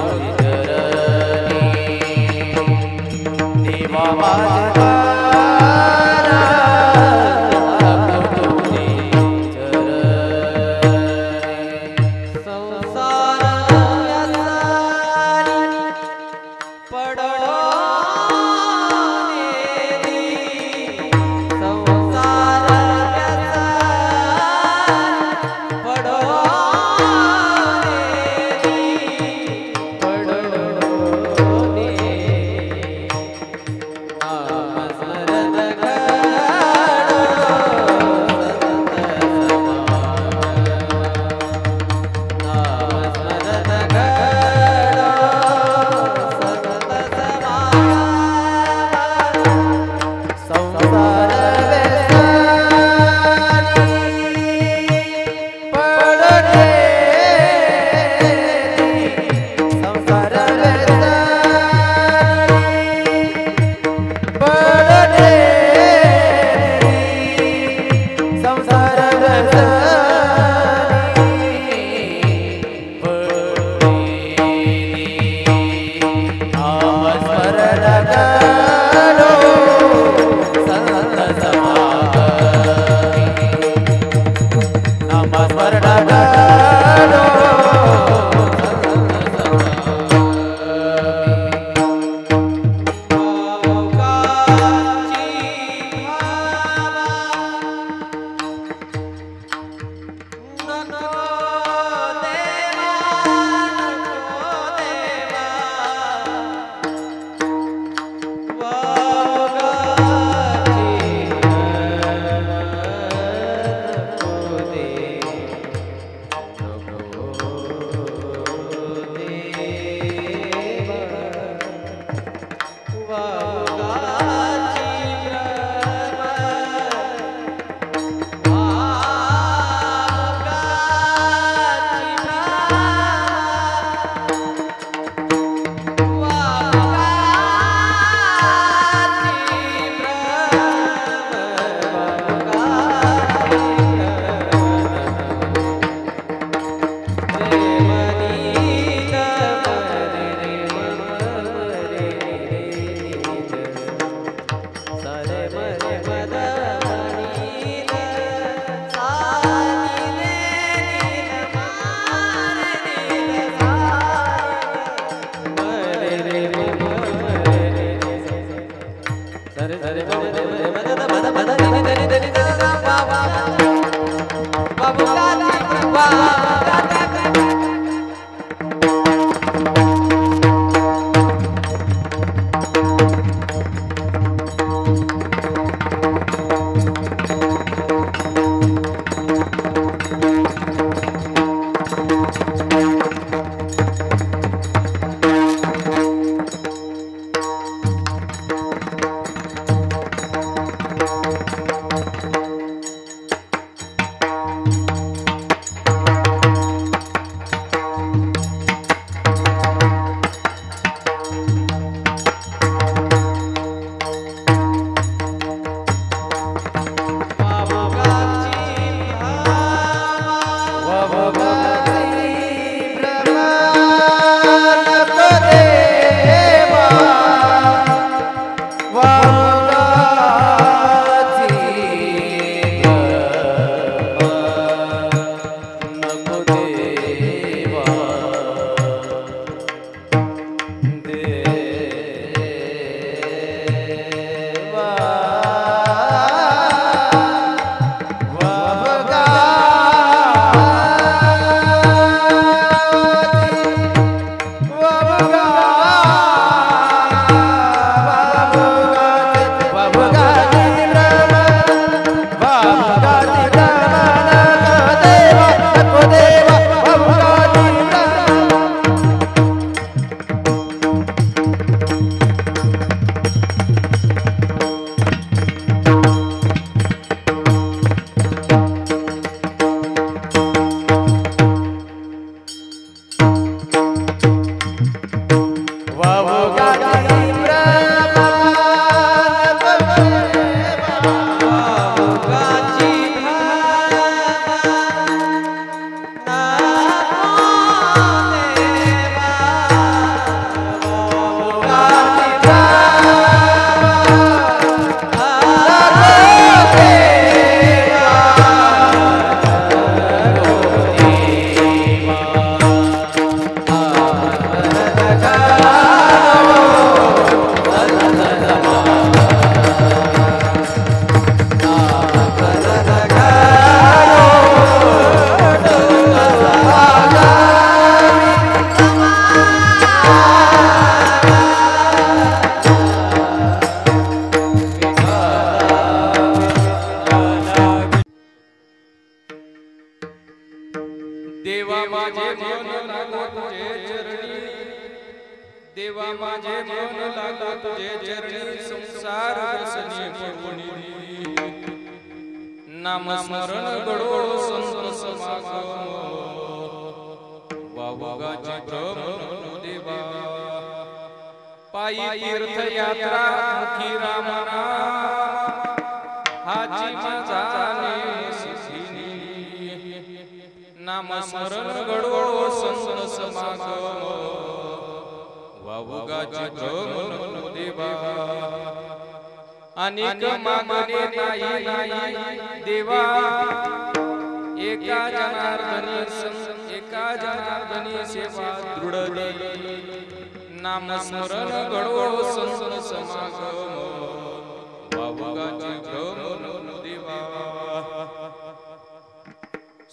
नमस्कार देवा माझे मन लागो तुझे चरणी संसार व्यसनी पडुनी नाम स्मरण घडो संत समागम वावगाचे भ्रमण देवा पायी तीर्थ यात्रा मुखी रामना हाची माझा सिद्धिनी नाम स्मरण घडो संत समागम वावगाचे भ्रमण देवा अनेक मागणे नाही देवा एका जनार्दनी सेवा दृढ दे नाम स्मरण घडो संत समागम वावगाचे भ्रमण देवा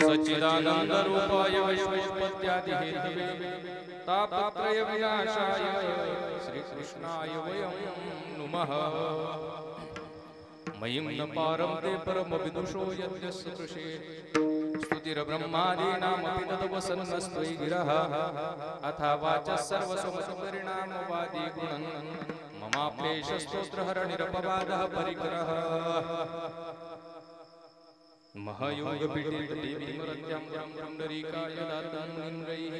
सच्चिदानंद रूपाय वैष्णवपत्यादि हेतवे तापत्रय विनाशाय श्री कृष्णाय वयं नुमः मयिं न पारं ते परम विदुषो यद्यस्य कृषे स्तुतिर ब्रह्मादीनामपि तद्वसन्नस्त्वयि गिरः अथा वाचः सर्वसमसपरिणामवादी गुणन् ममाप्लेशस्तोत्रहरणिरपवादः परिकरः महायोग पीडित देवी मरत्यां पुंडरीकाय दातान्निन्द्रैः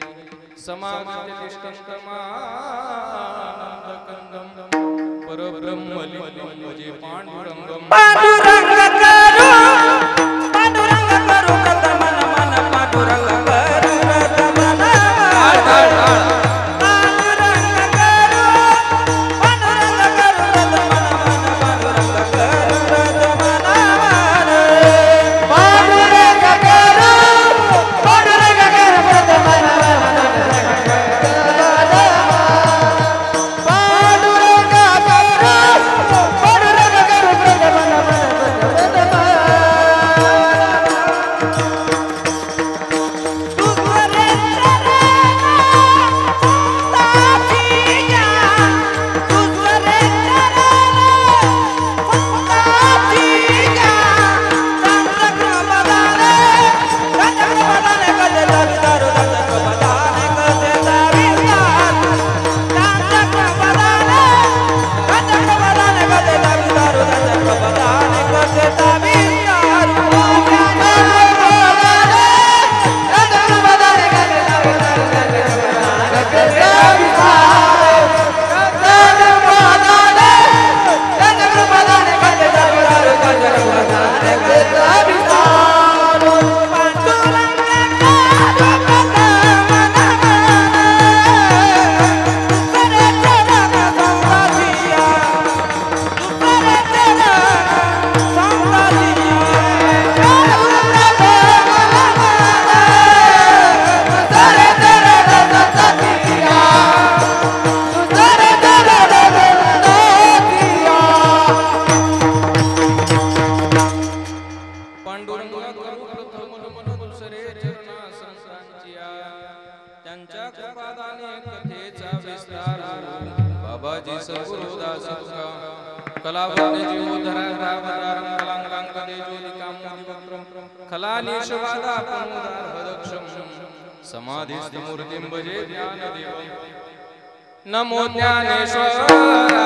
समागतिष्ठन्तमानन्दकन्दं परब्रह्मलिङ्गं भजे पाण्डुरङ्गं पाण्डुरङ्ग करो कतमन मन पाण्डुरङ्ग करो कतमन समाधिस्तमूर्तिं भजे ज्ञानदेवं नमो ज्ञानेश्वराय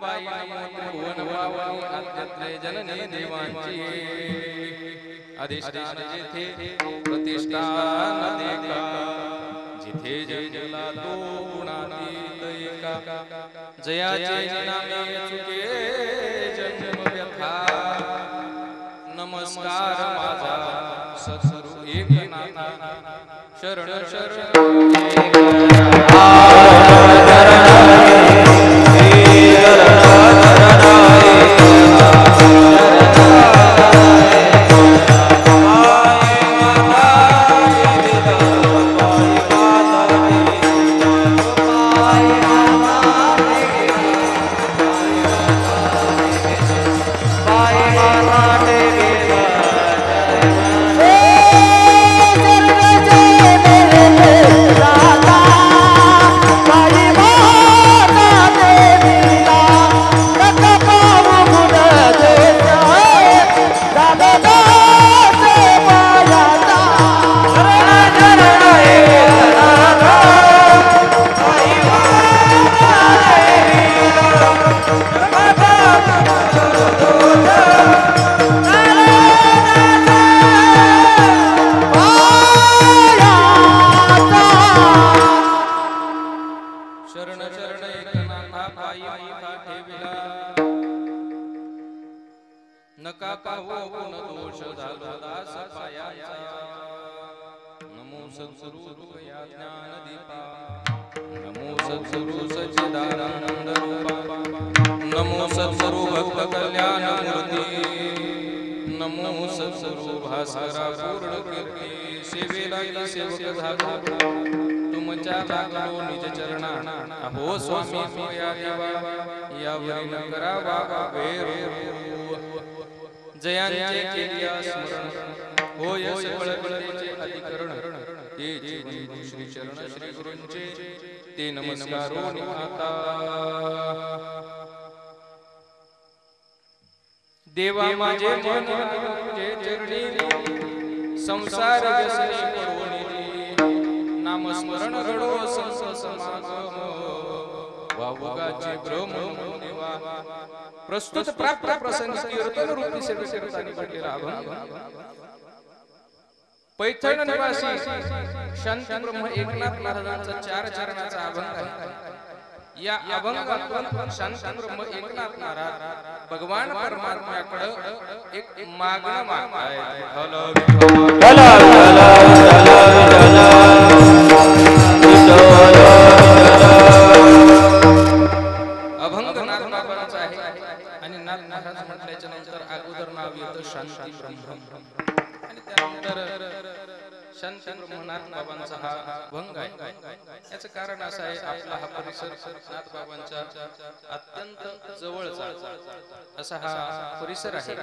मुक्ताबाई नमो भुवन भावनी आद्यत्रे जननी देवांची अधिष्ठान जेथे प्रतिष्ठान देखा जिथे जयला तो गुणातीत एका जयाचे नामे चुके जन्म व्यथा नमस्कार माझा सद्गुरु एकनाथा शरण शरण नका पाहू गुण दोष झालो दास पायाचा नमो सद्गुरु या ज्ञान दीपा नमो सद्गुरु सच्चिदानंद रूपा नमो सद्गुरु भक्त कल्याण मूर्ती नमो सद्गुरु भास्करा पूर्ण कीर्ती सेवेला सेवक झालो तुमच्या लागलो निज चरणा अहो स्वामी सोया देवा यावरी न करावा वेर जयांचे केलिया स्मरण होय सकळ कळेचे अधिकरण ते जीवन श्री चरण श्री गुरूंचे ते नमस्कारो निघाता देवा माझे मन तुझे चरणी संसार व्यसनी पडवणी नाम स्मरण घडो संस समागम वावगाचे ब्रह्म देवा प्रस्तुत प्राप्त प्रसंगी कीर्तन रूपी सेवेकरतानी घडलेला अभंग पैठण निवासी शांत ब्रह्म एकनाथ महाराजांचा 4 चरणाचा अभंग आहे। या अभंगातून शांत ब्रह्म एकनाथ महाराज भगवान परमात्म्याकडे एक मागणं मागतायत। अभंग नाथ बाबांचा आहे आणि नाथ महाराज म्हटल्याच्या नंतर अगोदर नाव येतं शांती ब्रह्म आणि त्यानंतर शांती ब्रह्मनाथ बाबांचा हा अभंग आहे। याचं कारण असं आहे आपला हा परिसर नाथ बाबांच्या अत्यंत जवळचा असा हा परिसर आहे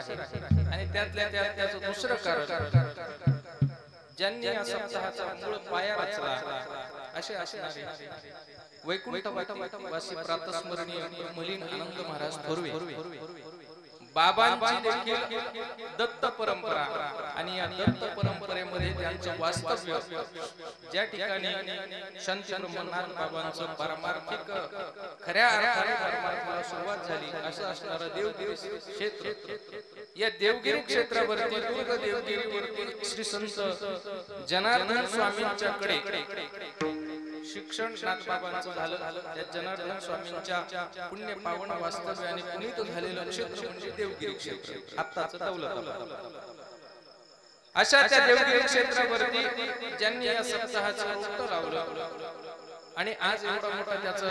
आणि त्यातल्या त्यात त्याचं दुसरं कारण ज्यांनी या सप्ताहाचा मूळ पाया रचला असे असणारे वैकुंठ वासी प्रातस्मरणीय मलिन आनंद महाराज थोरवे बाबांची देखील दत्त परंपरा आणि या दत्त परंपरेमध्ये त्यांचं वास्तव्य ज्या ठिकाणी शांती ब्रह्मनाथ बाबांचं पारमार्थिक खऱ्या अर्थाने परमार्थाला सुरुवात झाली असं असणारं देवगिरी क्षेत्र या देवगिरी क्षेत्रावरती दुर्ग देवगिरीवरती श्री संत जनार्दन स्वामींच्याकडे शिक्षण नाथ बाबांचं झालं। त्या जनार्दन स्वामींच्या पुण्य पावन वास्तव्य आणि पुनीत झालेलं क्षेत्र म्हणजे देवगिरी क्षेत्र आत्ताच दौलत। अशा त्या देवगिरी क्षेत्रावरती ज्यांनी या सप्ताहाचं रूप लावलं आणि आज एवढा मोठा त्याचं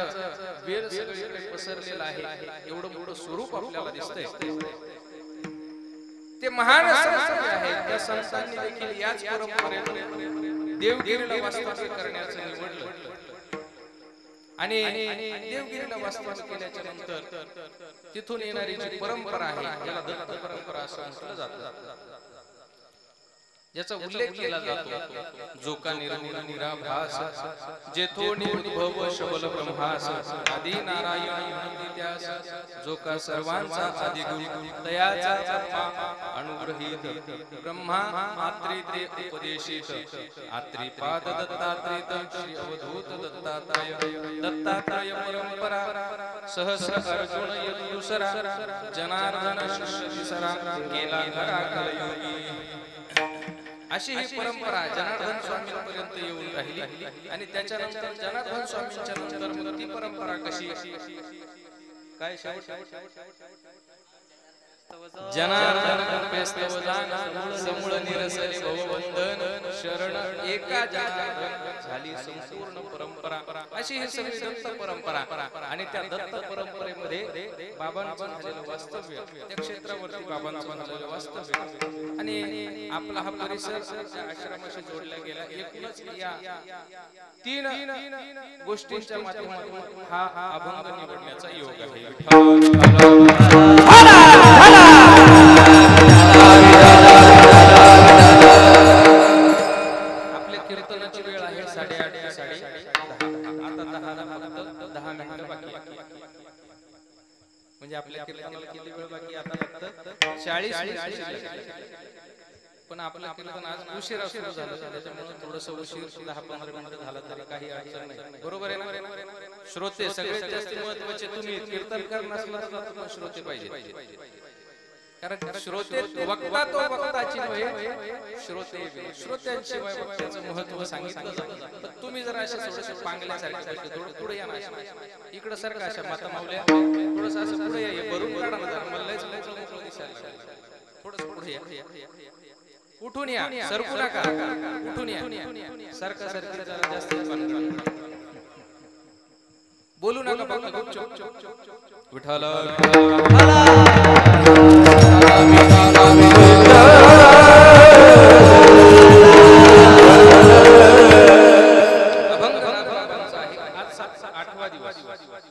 वेळ सगळीकडे पसरलेला आहे एवढं मोठं स्वरूप आपल्याला दिसतंय ते महान संत आहे। त्या संतांनी देखील याच परंपरेमध्ये देवगिरीला वास्तव्य करण्याचं निवडलं आणि देवगिरीला वास्तव्य केल्याच्या नंतर तिथून येणारी जी परंपरा आहे त्याला दत्त परंपरा असं म्हटलं जातं। याचा उल्लेख केला जातो जो का निर्गुण निराभास जेथो निरुद्भव शबल ब्रह्मास आदि नारायण त्यास जो का सर्वांचा आदि गुरु दयाचा आत्मा अनुग्रहित ब्रह्मा मात्रिते उपदेशित आत्रिपाद दत्तात्रेय श्री अवधूत दत्तात्रय परंपरा सहस्र अर्जुन यदुसरा जनार्दन शिष्य दिसरा केला खरा कलयोगी. अशी ही परंपरा जनार्दन स्वामींपर्यंत येऊन राहिली आणि त्याच्यानंतर जनार्दन स्वामींच्या नंतर मग ती परंपरा कशी काय जनार्दन कृपेस्तव दान समूळ निरसले भववंदन शरण एका जनार्दन झाली संपूर्ण परंपरा. अशी ही सगळी दत्त परंपरा आणि त्या दत्त परंपरेमध्ये बाबांचं झालेलं वास्तव्य त्या क्षेत्रावरती बाबांचं झालेलं वास्तव्य आणि आपला हा परिसर त्या आश्रमाशी जोडला गेला. एकूणच या तीन गोष्टींच्या माध्यमातून हा अभंग निवडण्याचा योग आहे. आपल्या कीर्तनाची वेळ आहे 8:30 साडे आता 10 मिनिटं बाकी म्हणजे आपल्या कीर्तनाला किती वेळ बाकी आता फक्त 40 मिनिटं. पण आपलं कीर्तन आज उशिरा सुरू झालं त्याच्यामुळे थोडंसं उशीर 10-15 मिनिटं झालं तरी काही अडचण नाही. बरोबर आहे ना? श्रोते सगळ्यात जास्त महत्त्वाचे तुम्ही कीर्तनकार नसला तर श्रोते पाहिजे. कारण श्रोते वक्ता तो वक्ताची नव्हे श्रोत्यांशिवाय वक्त्याचं महत्त्व सांगितलं जातं. तर तुम्ही जर अशा थोडेसे पांगल्यासारखे थोडं पुढे या ना इकडं सारखं अशा माता मावल्या थोडंसं असं पुढे या भरून काढा ना जरा मला लयच दिसायला थोडंसं पुढे या उठून या सरकू नका उठून या सारखं सारखं जरा जास्त बोलू नका फक्त गुपचूप विठ्ठल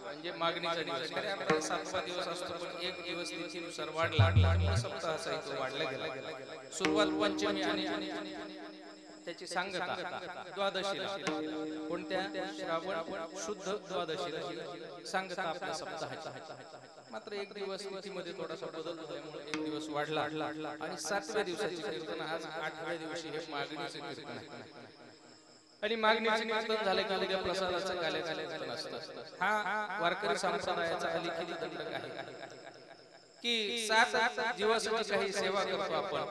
म्हणजे मागणीचा दिवस खरे आपला 7वा दिवस असतो पण एक दिवस तिथीनुसार वाढला सप्ताहाचा इथं वाढला गेला. सुरुवात पंचमी आणि त्याची सांगता द्वादशीला कोणत्या श्रावण शुद्ध द्वादशीला सांगता आपल्या सप्ताहाची. मात्र एक दिवस तिथीमध्ये थोडासा बदल झाल्यामुळे एक दिवस वाढला आणि 7व्या दिवसाची कीर्तन आज 8व्या दिवशी हे मागणीचे कीर्तन आहे. आणि मागणीचे कीर्तन झाले की उद्या प्रसादाचं कीर्तन असतं. हा वारकरी संप्रदायाचा अलिखित दंडक आहे की 7 दिवस काही सेवा करतो आपण.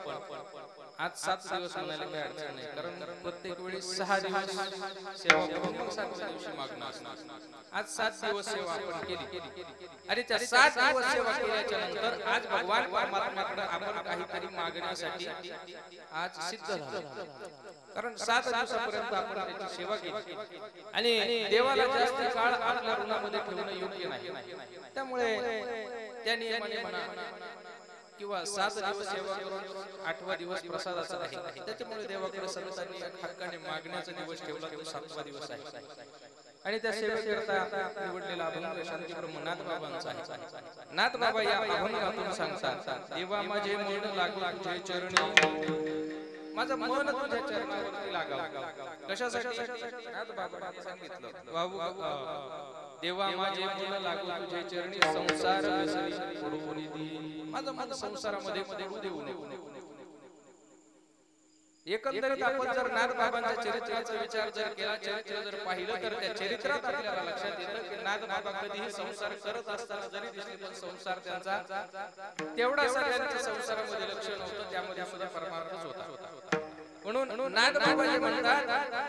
आज 7 दिवस म्हणायला काही अडचण नाही कारण प्रत्येक वेळी 6 दिवस सेवा करून मग 7व्या दिवशी मागणं असतं. आज 7 दिवस सेवा आपण केली आणि त्या 7 दिवस सेवा केल्याच्या नंतर आज भगवान परमात्म्याकडे आपण काहीतरी मागण्यासाठी आज सिद्ध झालो. कारण 7 दिवसापर्यंत आपण त्याची सेवा केली आणि देवाला जास्त काळ आपल्या ऋणामध्ये ठेवणं योग्य नाही. त्यामुळे त्या नियमाने म्हणा किंवा 7 दिवस सेवा करून 8वा दिवस प्रसादाचा आहे. त्याच्यामुळे देवाकडे संतांनी हक्काने मागण्याचा दिवस ठेवला तो 7वा दिवस आहे. आणि त्या सेवेकरता निवडलेला अभंग शांतीब्रह्म नाथबाबांचा आहे. नाथबाबा या अभंगातून सांगतात देवा माझे मन लागू तुझे चरणी माझं मन तुझ्या चरणावरती लागावं. कशासाठी नाथबाबांनी सांगितलं बाबू देवा माझे मन लागू तुझे चरणी संसार व्यसनी पडून दे. माझं मन संसारामध्ये पडू देऊ नको. एकंदरीत आपण जर नाथबाबांच्या चरित्राचा विचार जर केला चरित्र जर पाहिलं तर त्या चरित्रात आपल्याला लक्षात येतं की नाथबाबा कधीही संसार करत असताना जरी दिसले पण संसार त्यांचा तेवढा सगळ्यांच्या संसारामध्ये लक्ष नव्हतं. त्यामध्ये सुद्धा परमार्थच होता. म्हणून नाथबाबा जे म्हणतात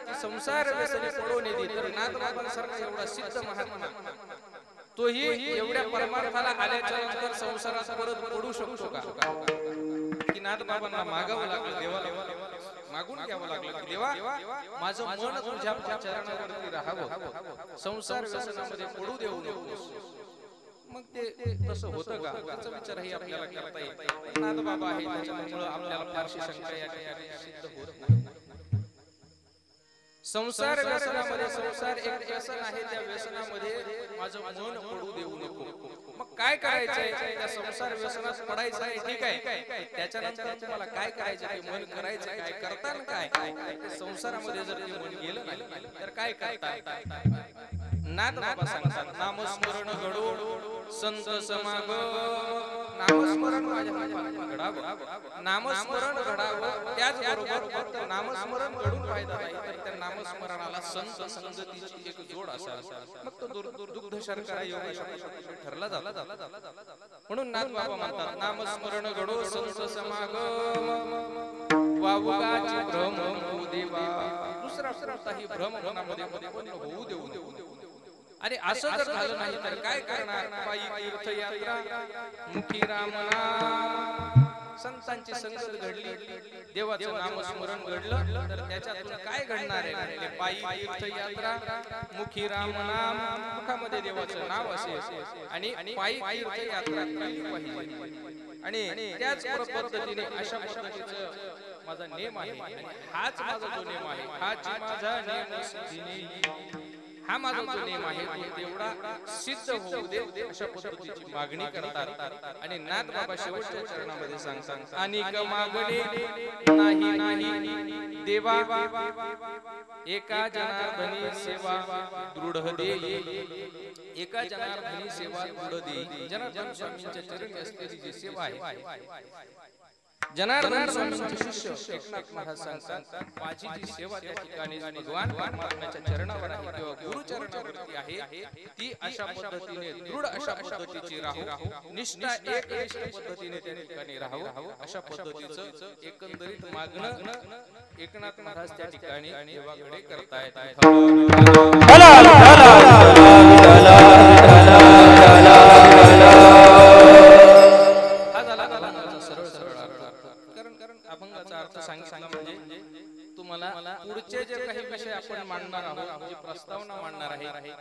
की संसार व्यसनी पडून दे तर नाथबाबांसारखा एवढा सिद्ध महात्मा तोही एवढ्या परमार्थाला आल्याच्या नंतर संसारात परत पडू शकतो का? की नाथबाबांना मागावं लागलं देवाला मागून घ्यावं लागलं की देवा माझं मन तुझ्या चरणावरती राहावं संसार व्यसनामध्ये पडू देऊ नकोस. मग ते तसं होतं का याचा विचारही आपल्याला करता येईल. नाथबाबा आहे त्याच्यामुळे आपल्याला फारशी शंका या ठिकाणी सिद्ध होत नाही. संसार व्यसनामध्ये संसार एक व्यसन आहे त्या व्यसनामध्ये माझं मन पडू देऊ नको. मग काय करायचंय त्या संसार व्यसनात पडायचं आहे ठीक आहे. त्याच्यानंतर तुम्हाला काय करायचं आहे मन करायचं काय करताना काय संसारामध्ये जर ते मन गेलं नाही तर काय करता नाथ बाबा सांगतात नामस्मरण घडो संत समागम. नामस्मरण माझ्या घडावं, नामस्मरण घडावं. त्याचबरोबर फक्त नामस्मरण घडून फायदा नाही तर त्या नामस्मरणाला संत संगतीची एक जोड असावी. मग तो दुग्ध शर्करा योग अशा ठरला झाला. म्हणून नाथ बाबा म्हणतात नामस्मरण घडो संत समागम. वावगाची भ्रम होऊ देवा. दुसरा कोणताही भ्रम मनामध्ये होऊ देऊ. अरे असं जर झालं नाही तर काय करणार. पायी तीर्थयात्रा मुखी रामनाम. संतांची संगत घडली, देवाचं नामस्मरण घडलं तर त्याच्यातून काय घडणार आहे. पायी तीर्थयात्रा मुखी रामनाम. मुखामध्ये देवाचं नाव असेल आणि पायी तीर्थयात्रा केली पाहिजे. आणि त्याच पद्धतीने अशा पद्धतीचं माझा नेम आहे. हाच माझा जो नेम आहे, हाच माझा नेम सिद्धीने. हा माझा जो नेम आहे तो तेवढा सिद्ध होऊ दे अशा पद्धतीची मागणी करतात. आणि नाथ बाबा शेवटच्या चरणामध्ये सांगतात अनेक मागणे नाही देवा. एका जनार्दनी सेवा दृढ देई. एका जनार्दनी सेवा दृढ देई. जनार्दन स्वामींच्या चरणी असलेली जी सेवा आहे, जनार्दन स्वामींचे शिष्य एकनाथ महाराज सांगतात माझी जी सेवा त्या ठिकाणी भगवान परमात्म्याच्या चरणावर आहे किंवा गुरु चरणावरती आहे ती अशा पद्धतीने दृढ अशा पद्धतीची राहू. निष्ठा एकनिष्ठ पद्धतीने त्या ठिकाणी राहू. अशा पद्धतीचं एकंदरीत मागणं एकनाथ महाराज त्या ठिकाणी देवाकडे करतायत. अभंगाचा अर्थ सांगितला म्हणजे तुम्हाला पुढचे जे काही विषय आपण मांडणार आहोत, जी प्रस्तावना मांडणार आहे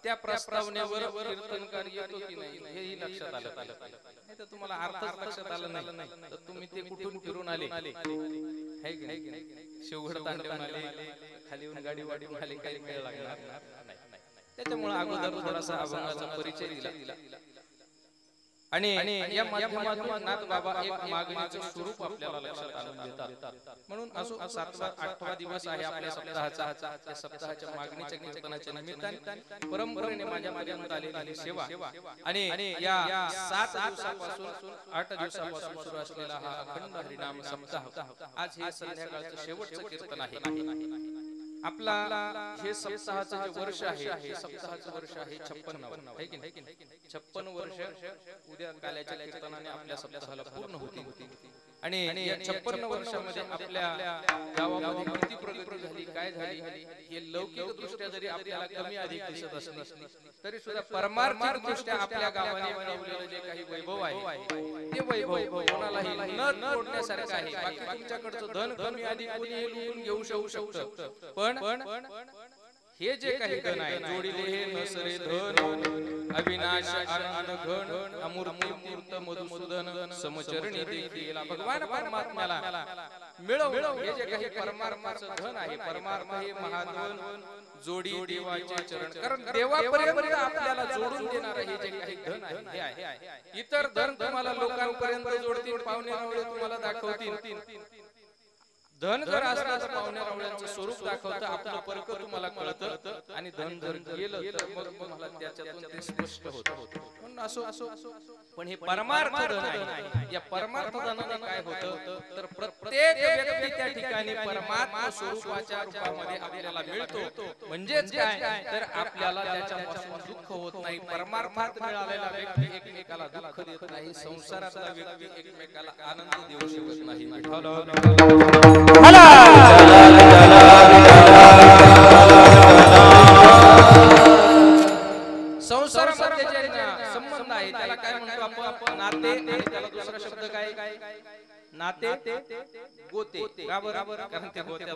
त्या प्रस्तावनेवर कीर्तनकार येतो की नाही हेही लक्षात आलं नाही तर तुम्हाला अर्थच लक्षात आलं नाही तर तुम्ही ते कुठून फिरून आले है की नाही. शेवघड तांडवून आले, खाली येऊन गाडी वाढून आले, काही वेळ लागणार नाही. त्याच्यामुळे अगोदर थोडासा अभंगाचा परिचय दिला. आणि या माध्यमातून नाथ बाबा एक मागणीचं स्वरूप आपल्याला लक्षात आणून देतात. म्हणून असो 7वा 8वा दिवस आहे आपल्या सप्ताहाचा. त्या सप्ताहाच्या मागणीच्या कीर्तनाच्या निमित्ताने परंपरेने माझ्या माध्यमात आलेली सेवा आणि या 7 दिवसापासून 8 दिवसापासून सुरू असलेला हा अखंड हरिनाम सप्ताह आज हे संध्याकाळचं शेवटचं कीर्तन आहे. आपला हे सप्ताहाचं जे वर्ष आहे, हे सप्ताहाचं वर्ष आहे 56 आहे की नाही. 56 वर्ष उद्या काल्याच्या कीर्तनाने आपल्या सप्ताहाला पूर्ण होती. आणि या 56 वर्षामध्ये आपल्या गावामध्ये किती प्रगती झाली, काय झाली हे लौकिक दृष्ट्या जरी आपल्याला कमी अधिक दिसत असली तरी सुद्धा परमार्थिक दृष्ट्या आपल्या गावाने मिळवलेलं जे काही वैभव आहे ते वैभव कोणालाही न तोडण्यासारखं आहे. बाकी तुमच्याकडचं धन कमी अधिक कोणी लुटून घेऊ शकतं, पण हे जे काही धन आहे जोडीले हे नसरे धन अविनाश आनंद घन अमूर्ती मूर्त मधुसूदन समचरणी देईल. भगवान परमात्म्याला मिळव हे जे काही परमार्थाचं धन आहे, परमार्थ हे महाधन जोडी देवाचे चरण. कारण देवापर्यंत आपल्याला जोडून देणार हे जे काही धन आहे हे आहे. इतर धन तुम्हाला लोकांपर्यंत जोडतील, पाहुणे रावळे तुम्हाला दाखवतील. धन जर असलं तर पाहुण्या रावळ्यांचं स्वरूप दाखवतं, आपलं परक तुम्हाला कळतं आणि धन जर गेलं तर मग तुम्हाला त्याच्यातून ते स्पष्ट होतं. पण असो पण हे परमार्थ धन आहे. या परमार्थ धनाने काय होतं तर प्रत्येक व्यक्ती त्या ठिकाणी परमात्मा स्वरूपाच्या रूपामध्ये आपल्याला मिळतो. म्हणजेच काय तर आपल्याला त्याच्यापासून दुःख होत नाही. परमार्थात मिळालेला व्यक्ती एकमेकाला दुःख देत नाही, संसारातला व्यक्ती एकमेकाला आनंद देऊ शकत नाही. संसारामध्ये जे संबंध आहे त्याला काय म्हणतो आपण नाते. आणि त्याला दुसरा शब्द काय नाते गोते. का बरं? कारण ते गोत्यात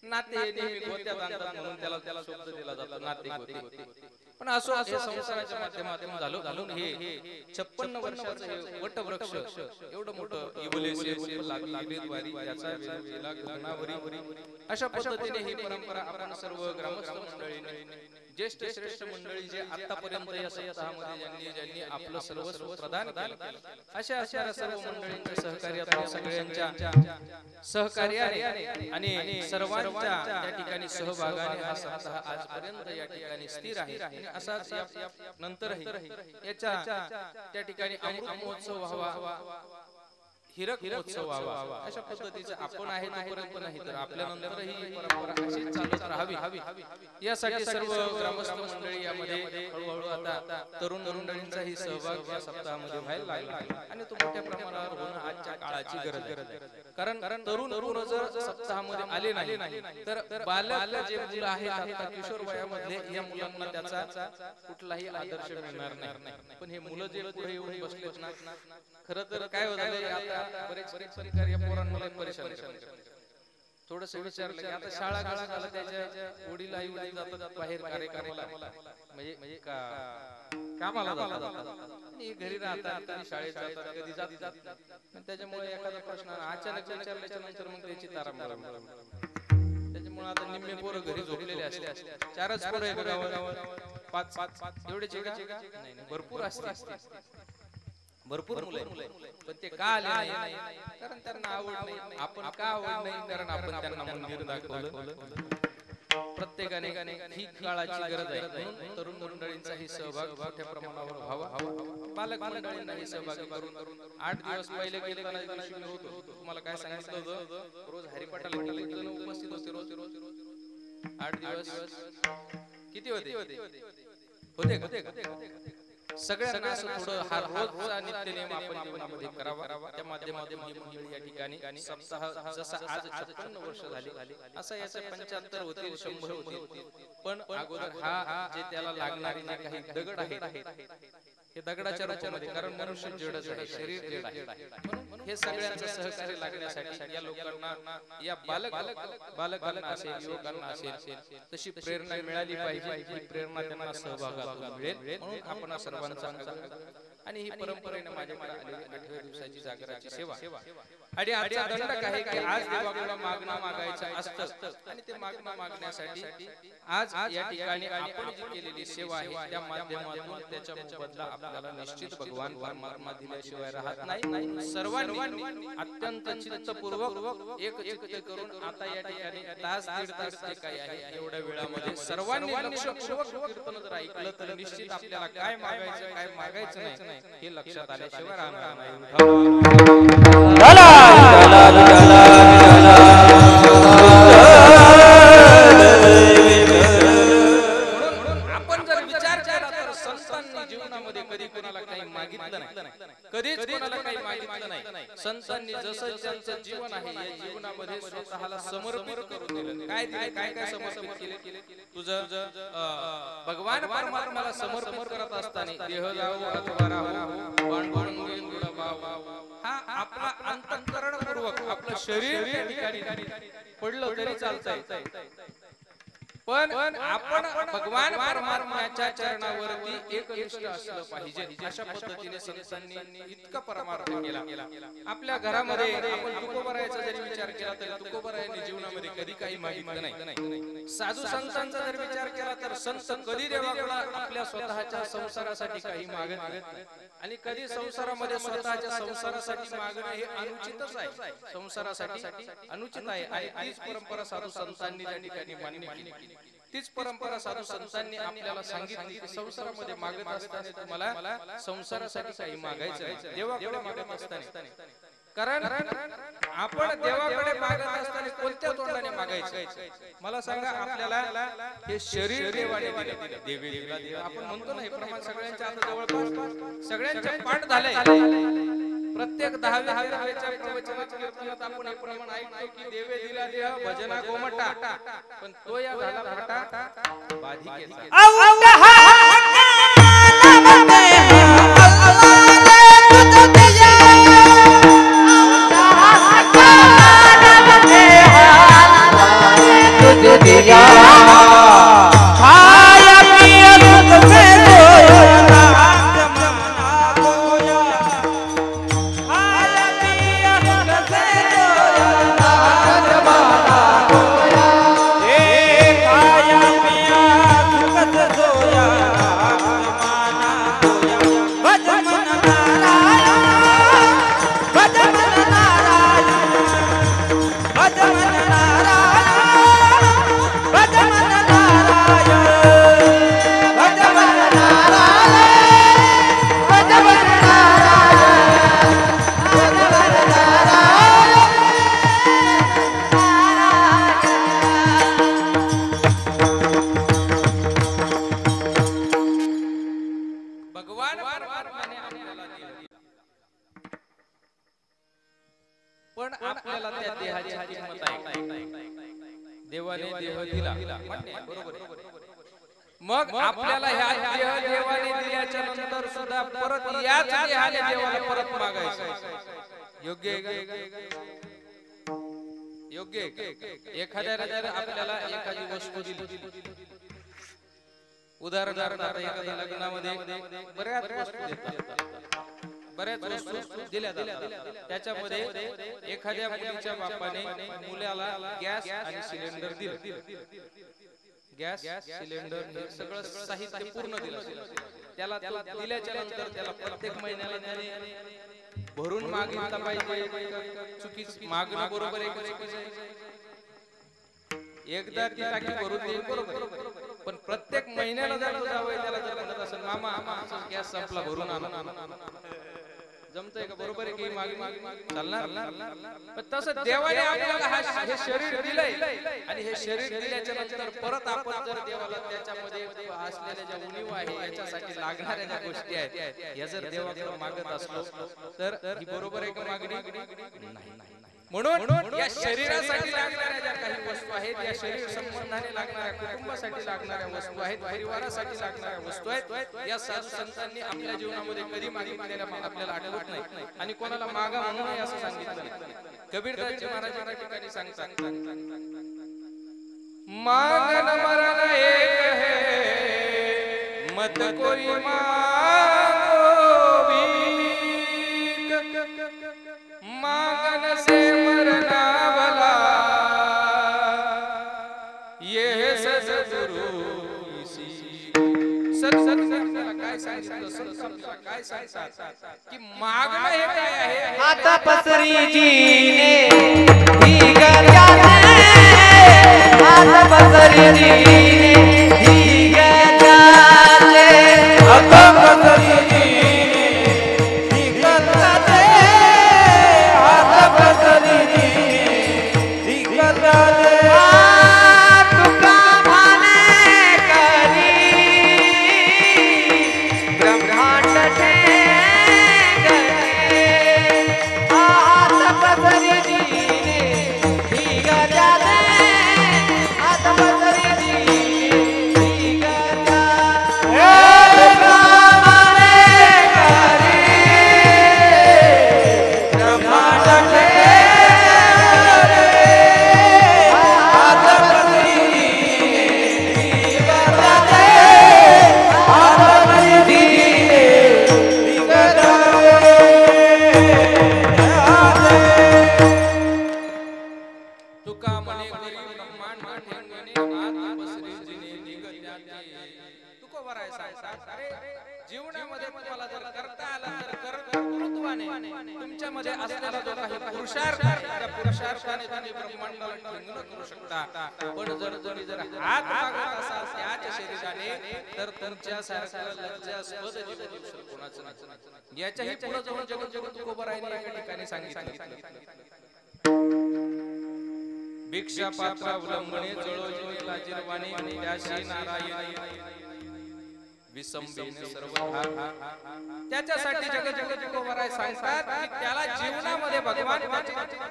नाते नेहमी गोत्यात आणतात म्हणून त्याला शब्द दिला जातो नाते गोते. पण असो हे संसाराच्या माध्यमातून झालो हे 56 वर्षाचं हे वटवृक्ष एवढं मोठं इवलेसे लागली द्वारी याचा वेला गगनावरी अशा पद्धतीने ही परंपरा आपण सर्व ग्रामस्थ मंडळीने ज्येष्ठ श्रेष्ठ मंडळी जे आतापर्यंत या सप्ताहामध्ये ज्यांनी आपलं सर्वस्व प्रदान केलं अशा असणाऱ्या सर्व मंडळींच्या सहकार्यातून सगळ्यांच्या सहकार्याने आणि सर्वांच्या त्या ठिकाणी सहभागाने हा सप्ताह आजपर्यंत या ठिकाणी स्थिर आहे आणि असाच नंतरही याच्या त्या ठिकाणी अमृत महोत्सव व्हावा, हिरक महोत्सव व्हावा अशा पद्धतीचं आपण आहे तोपर्यंत नाही तर आपल्या नंतरही ही परंपरा अशीच चालत राहावी यासाठी सर्व ग्रामस्थ मंडळी यामध्ये हळूहळू आता तरुण मंडळींचाही सहभाग या सप्ताहामध्ये व्हायला लागला आणि तो मोठ्या प्रमाणावर होणं आजच्या काळाची गरज आहे. कारण तरुण जर सप्ताहामध्ये आले नाही तर बालक जे मुलं आहेत आता किशोर वयामधले या मुलांना त्याचा कुठलाही आदर्श मिळणार नाही. पण हे मुलं जे पुढे येऊन बसलेत ना खरं तर काय होतं आता बरेच सरकार या पोरांना परेशान करतात. थोडंसं विचारलं की आता शाळा झाला त्याच्या वडील आई वडील जातात बाहेर कार्यक्रमाला म्हणजे कामाला जातात आणि घरी राहतात कधी शाळेत जातात कधी जातात त्याच्यामुळे एखादा प्रश्न अचानक विचारल्याच्या नंतर मग त्याची तारांबळ त्याच्यामुळे आता निम्मे पोरं घरी झोपलेले असले 4च पोरं एका गावात 5 एवढेच नाही भरपूर असते भरपूर मुलं पण ते का आले नाही कारण त्यांना आवड नाही. आपण का आवड नाही कारण आपण त्यांना मंदिर दाखवलं. प्रत्येकाने ही काळाची गरज आहे म्हणून तरुण मंडळींचाही सहभाग मोठ्या प्रमाणावर व्हावा. बालक मंडळींनाही सहभागी करून 8 दिवस पहिले दिवशी मी होतो. तुम्हाला काय सांगितलं होतं रोज हरिपाठाला उपस्थित होते रोज 8 दिवस किती होते सगळ्यांना असं थोडं हा रोजचा नित्यनेम आपण जीवनामध्ये करावा. त्या माध्यमातून ही मंडळी या ठिकाणी सप्ताह जसा आज 56 वर्ष झाली असं याचे 75 होतील 100 होतील पण अगोदर हा जे त्याला लागणारे जे काही दगड आहेत हे दगडाच्या रूपामध्ये कारण मनुष्य जडच आहे शरीर जड आहे म्हणून हे सगळ्यांचं सहकार्य लागण्यासाठी या लोकांना या बालकांना असेल युवकांना असेल तशी प्रेरणा मिळाली पाहिजे. ही प्रेरणा त्यांना सहभागातून मिळेल म्हणून आपण सर्वांचा आणि ही परंपरेने माझ्याकडे आलेली 8व्या दिवसाची जागराची सेवा आणि आजचा दंडक आहे की आज देवाकडे मागणं मागायचं असतं आणि ते मागणं मागण्यासाठी आज या ठिकाणी आपण जी केलेली सेवा आहे त्या माध्यमातून त्याच्या मोबदला आपल्याला निश्चित भगवान परमात्मा दिल्याशिवाय राहत नाही. सर्वांनी अत्यंत चित्तपूर्वक एक चित्त करून आता या ठिकाणी तास दीड तास जे काही आहे एवढ्या वेळामध्ये सर्वांनी लक्षपूर्वक कीर्तन जर ऐकलं तर निश्चित आपल्याला काय मागायचं काय मागायचं नाही हे लक्षात आल्याशिवाय राहणार नाही. आपण जर विचार केला तर संतांनी जीवनामध्ये कधी कोणाला काही मागितलं नाही कधीच कोणाला काही मागितलं नाही. संतांनी जसं त्यांचं जीवन आहे या जीवनामध्ये स्वतःला समर्पित करून दिलं. काय दिले काय समर्पित केले तुझं भगवान परमात्म्याला समर्पित करत असताना देह जावो अथवा राहो बांधून हा आपला अंतःकरणपूर्वक आपलं शरीर त्या ठिकाणी पडलं तरी चालतंय पण आपण भगवान परमात्म्याच्या चरणावरती एकनिष्ठ असलं पाहिजे. अशा पद्धतीने संतांनी इतका परमार्थ केला. आपल्या घरामध्ये आपण तुकोबारायाचा जरी विचार केला तर तुकोबारायांनी जीवनामध्ये कधी काही मागितलं नाही. साधू संतांचा जर विचार केला तर संत कधी देवाकडे आपल्या स्वतःच्या संसारासाठी काही मागत नाही आणि कधी संसारामध्ये स्वतःच्या संसारासाठी मागणं हे अनुचितच आहे. संसारासाठी अनुचित आहे आणि तीच परंपरा साधू संतांनी त्या ठिकाणी मान्य केली. तीच परंपरा साधू संतांनी आपल्याला सांगितली की संसारामध्ये मागत असताना तुम्हाला संसारासाठी काही मागायचं नाही देवाकडे मागत असताना. कारण आपण देवाकडे मागत असताना कोणत्या तोंडाने मागायचं मला सांगा. आपल्याला हे शरीर देवाने दिले देवी दिला आपण म्हणतो ना हे प्रमाण सगळ्यांच्या आता जवळपास सगळ्यांच्या पाठ झाले. प्रत्येक 10व्या प्रवचनात कीर्तनात आपण हे प्रमाण ऐकतो की देवे दिला देह भजना गोमटा पण तो या झाला फटा बाधिकेचा. दिला मान्य आहे, बरोबर आहे. मग आपल्याला ह्या देह देवाने दिल्याच्या नंतर सुद्धा परत याच देहाने देवाला परत मागायचं. योग्य आहे का? योग्य आहे का? एखाद्याने जर आपल्याला एखादी वस्तू दिली, उदाहरणार्थ आता एखाद्या लग्नामध्ये बऱ्याच वस्तू देतात, बऱ्याच वस्तू दिल्या जातात. त्याच्यामध्ये एखाद्या मुलीच्या बापाने मुलाला गॅस आणि सिलेंडर दिलं. गॅस सिलेंडर हे सगळं साहित्य पूर्ण दिलं. त्याला दिल्याच्या नंतर त्याला प्रत्येक महिन्याला त्याने भरून मागितला पाहिजे. चुकीच मागणं बरोबर आहे का चुकीचं आहे? एकदा ती टाकी भरून देईल बरोबर, पण प्रत्येक महिन्याला जर तुझा वय त्याला जर म्हणत असेल मामा आमचा गॅस संपला भरून आणा, जमतंय का? बरोबर आहे की मागणी चालणार? पण तसं देवाने आपल्याला हे शरीर दिलंय आणि हे शरीर दिल्याच्या नंतर परत आपण जर देवाला त्याच्यामध्ये असलेल्या ज्या उणीव आहे याच्यासाठी लागणाऱ्या ज्या गोष्टी आहेत या जर देवाकडे मागत असलो तर ही बरोबर आहे का मागणी? नाही. म्हणून या शरीरासाठी लागणाऱ्या ज्या काही वस्तू आहेत, या शरीर संबंधाने लागणाऱ्या, कुटुंबासाठी लागणाऱ्या वस्तू आहेत, परिवारासाठी लागणाऱ्या वस्तू आहेत, या साधू संतांनी आपल्या जीवनामध्ये कधी मागितलेल्या आपल्याला आठवत नाही आणि कोणाला मागा म्हणू नये असं सांगितलं. कबीरदासजी महाराज एका ठिकाणी सांगतात, मागन मरण एक है मत कोई मांगो भीख, मांगन से मरना भला ये सद्गुरु काय सांगितलं? काय सांगतात की मागणं हे काय आहे? आता पसरी जीने भीगर जाते, आता पसरी जीने भीगर जाते, आता पसरी जीने भीगर जाते, आता पसरी जीने भीगर जाते. तुका माने करी ब्रह्मांड जीवनामध्ये तुम्हाला जर करता आला तर कर्तृत्वाने तुमच्यामध्ये असलेला जो काही पुरुषार्थ आहे त्या पुरुषार्थाने तुम्ही ब्रह्मांडाला ठेंगणं करू शकता. पण जर तुम्ही जर हात मागत असाल त्याच शरीराने तर तुमच्यासारखं लज्जास्पद जीवन कोणाचं नाही. याच्याही पुढे जाऊन जगत तुकोबारायांनी एका ठिकाणी सांगितलं, भिक्षा पात्र अवलंबने जळोजी लाजिरवाणी त्याशी नारायण विसंबेने सर्वथा. त्याच्यासाठी जगत तुकोबाराय सांगतात की त्याला जीवनामध्ये भगवान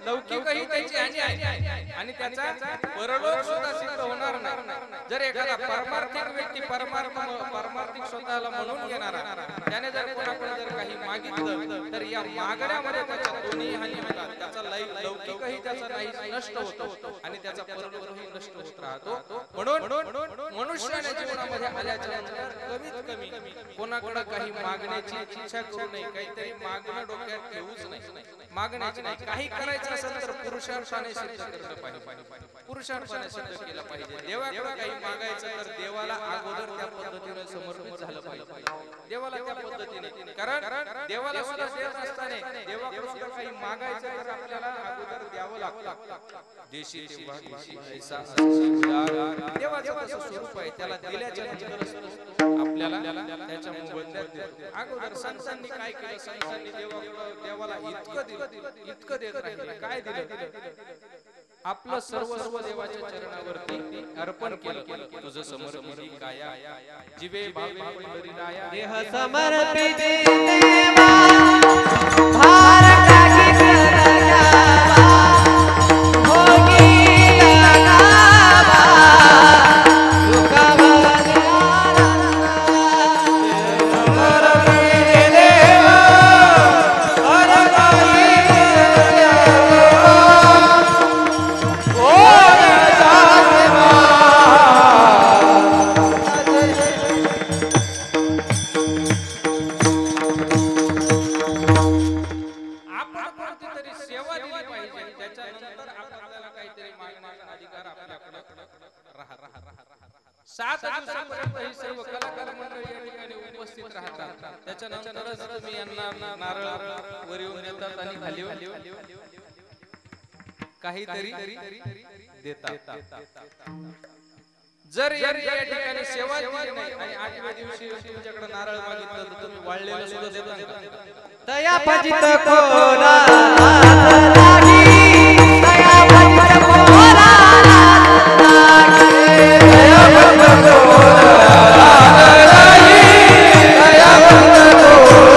लौकिकही त्याची हानी आहे आणि त्याचा परलोक सुद्धा सिद्ध होणार नाही. जर एखादा परमार्थिक व्यक्ती परमार्थिक स्वतःला म्हणून घेणारा त्याने जर कोणाकडे जर काही मागितलं तर या मागण्यामध्ये त्याच्या दोन्ही हानी होतात. त्याचा लौकिकही त्याचा नाही नष्ट होतो आणि त्याचा परलोकही नष्ट होत राहतो. म्हणून मनुष्याने जीवनामध्ये आल्याच्या नंतर कमी कोणाकडे काही मागण्याची इच्छा करू नये. काहीतरी मागणं डोक्यात ठेवूच नाही. मागण्याची नाही. काही करायचं असेल तर पुरुषार्थाने सिद्ध केलं पाहिजे. पुरुषार्थाने सिद्ध केलं पाहिजे. देवाकडे काही मागायचं तर देवाला अगोदर त्या पद्धतीने समर्पित झालं पाहिजे. देवाला त्या पद्धतीने, कारण देवाला सुद्धा देत असताना देवाकडे काही मागायचं तर आपल्याला अगोदर द्यावं लागतं. देशी तेव्हा देशी ऐसा देवाचं कसं स्वरूप आहे त्याला दिल्याच्या नंतर आपल्याला त्याच्या मोबदल्यात देतो. अगोदर संतांनी काय केलं? संतांनी देवाला इतकं देत राहिले. काय दिलं? आपलं सर्वस्व देवाच्या चरणावरती अर्पण केलं. तुझं समर्पित काया जीवे भावे बलिदाया देह समर्पित देवा भार टाकी कर जावा भोगी लगावा. उपस्थित राहतात त्याच्यानंतरच तुम्ही यांना नारळ वर येऊन देतात आणि खाली काहीतरी देतात. जर या ठिकाणी सेवा केली नाही आणि 8व्या दिवशी तुमच्याकडे नारळ मागितलं तर तुम्ही वाळलेलं सुद्धा देता का? तया भजित कोरा लागी तया भजित कोरा लागी तया भजित कोरा लागी तया भजित कोरा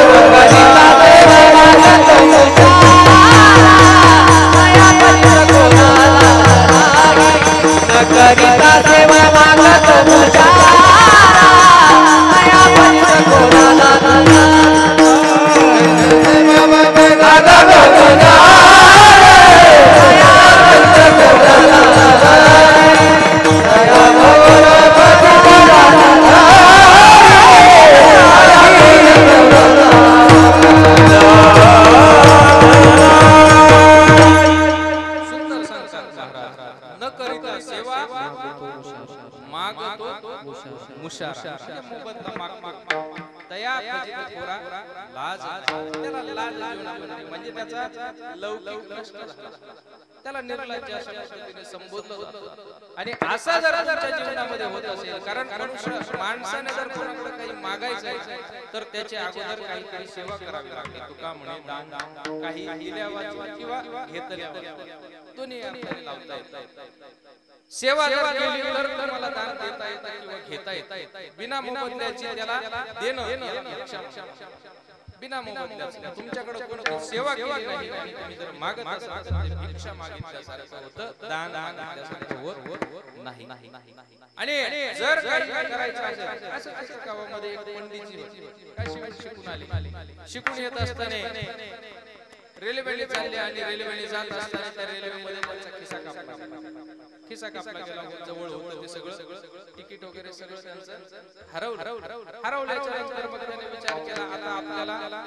भजिता देवा मागत तया भजित कोरा लागी न करिता सेवा मागत तया भजित कोरा लागी म्हणजे त्याचा लौकिक नष्ट झाला. त्याला निर्लज्ज अशा पद्धतीने संबोधलं जातं. आणि असा जर तुमच्या जीवनामध्ये होत असेल, कारण माणसाने जर कोणाकडे काही मागायचं आहे तर त्याच्या अगोदर काहीतरी सेवा करावी लागते. तुका म्हणे दान काही दिल्यावाची किंवा घेतल्यावाची दोन्ही अर्थाने लावता येतात. सेवा जर केली तर तुम्हाला दान देता येतं किंवा घेता येतं. बिना मोबदल्याची त्याला देणं बिना मोबदल्याचं. तुमच्याकडे कोणी सेवा केली नाही आणि तुम्ही जर मागत असाल तर भिक्षा मागितल्यासारखं होतं, दान मागितल्यासारखं होत नाही. आणि जर काही करायचं असेल, असं गावामध्ये एक पंडितजी शिकून आली. शिकून येत असताना रेल्वेने चालले आणि रेल्वेने जात असताना त्या रेल्वेमध्ये त्यांचा खिसा कापला गेला. जवळ होतं ते सगळं तिकीट वगैरे सगळं त्यांचं हरवल्याच्या नंतर मग त्याने विचार केला आता आपल्याला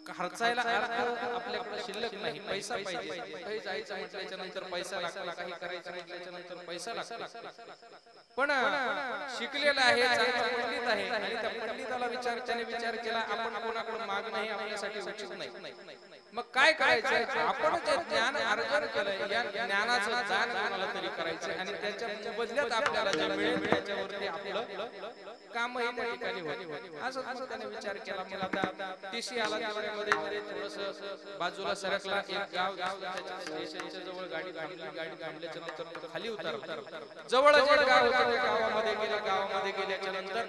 खर्चायला आपल्याकडे शिल्लक नाही, पैसा पाहिजे. काही जायचं म्हटल्याच्या नंतर पैसा लागला, काही करायचं म्हटल्याच्या नंतर पैसा लागला. पण शिकलेला आहे, चांगला पंडित आहे आणि त्या पंडिताला त्याने विचार केला आपण कोणाकडे मागणं हे आपल्यासाठी उचित नाही. मग काय करायचं, आपण जे ज्ञान अर्जन केलंय या ज्ञानाचं दान कोणाला तरी करायचं आणि त्याच्या बदल्यात आपल्याला जे मिळेल त्याच्यावरती आपलं कामही त्या ठिकाणी होईल. असं त्याने विचार केला. मग आता टीसी आला, मध्ये थोडंसं बाजूला सरकला. एक गाव स्टेशनच्या जवळ गाडी थांबल्याच्या नंतर खाली उतरला. जवळ जे गाव होतं त्या गावामध्ये गेल्याच्या नंतर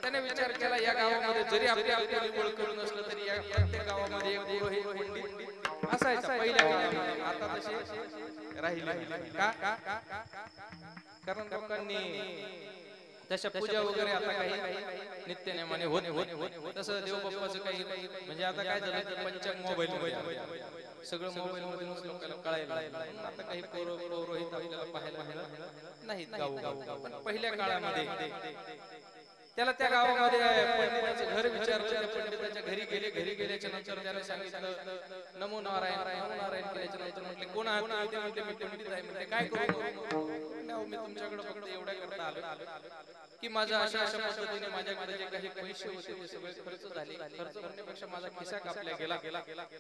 त्याने विचार केला या गावामध्ये जरी आपल्याला कोणी ओळखलं नसलं तरी या प्रत्येक गावामध्ये एक पुरोहित पंडित असायचा पहिल्या काळामध्ये. आता तसे राहिले का? कारण लोकांनी तशा पूजा वगैरे आता काही नित्यनेमाने होत. तसं देवबाप्पाचं काही म्हणजे आता काय झालं तर पंचांग मोबाईल सगळं मोबाईल मध्ये लोकांना कळायला. आता काही पौरोहित आपल्याला पाहायला मिळत नाहीत गावोगाव. पण पहिल्या काळामध्ये त्याला त्या गावामध्ये पंडिताचं घर विचारलं. त्या पंडिताच्या घरी गेल्याच्या नंतर त्याला सांगितलं नमो नारायण केल्याच्या नंतर म्हटले कोण आहात? म्हटले मी पंडित आहे. म्हटले काय करू? मी तुमच्याकडे फक्त एवढ्या करता आलो की माझा अशा पद्धतीने माझ्याकडे जे काही पैसे होते ते सगळे खर्च झाले. खर्च करण्यापेक्षा माझा खिसा कापला गेला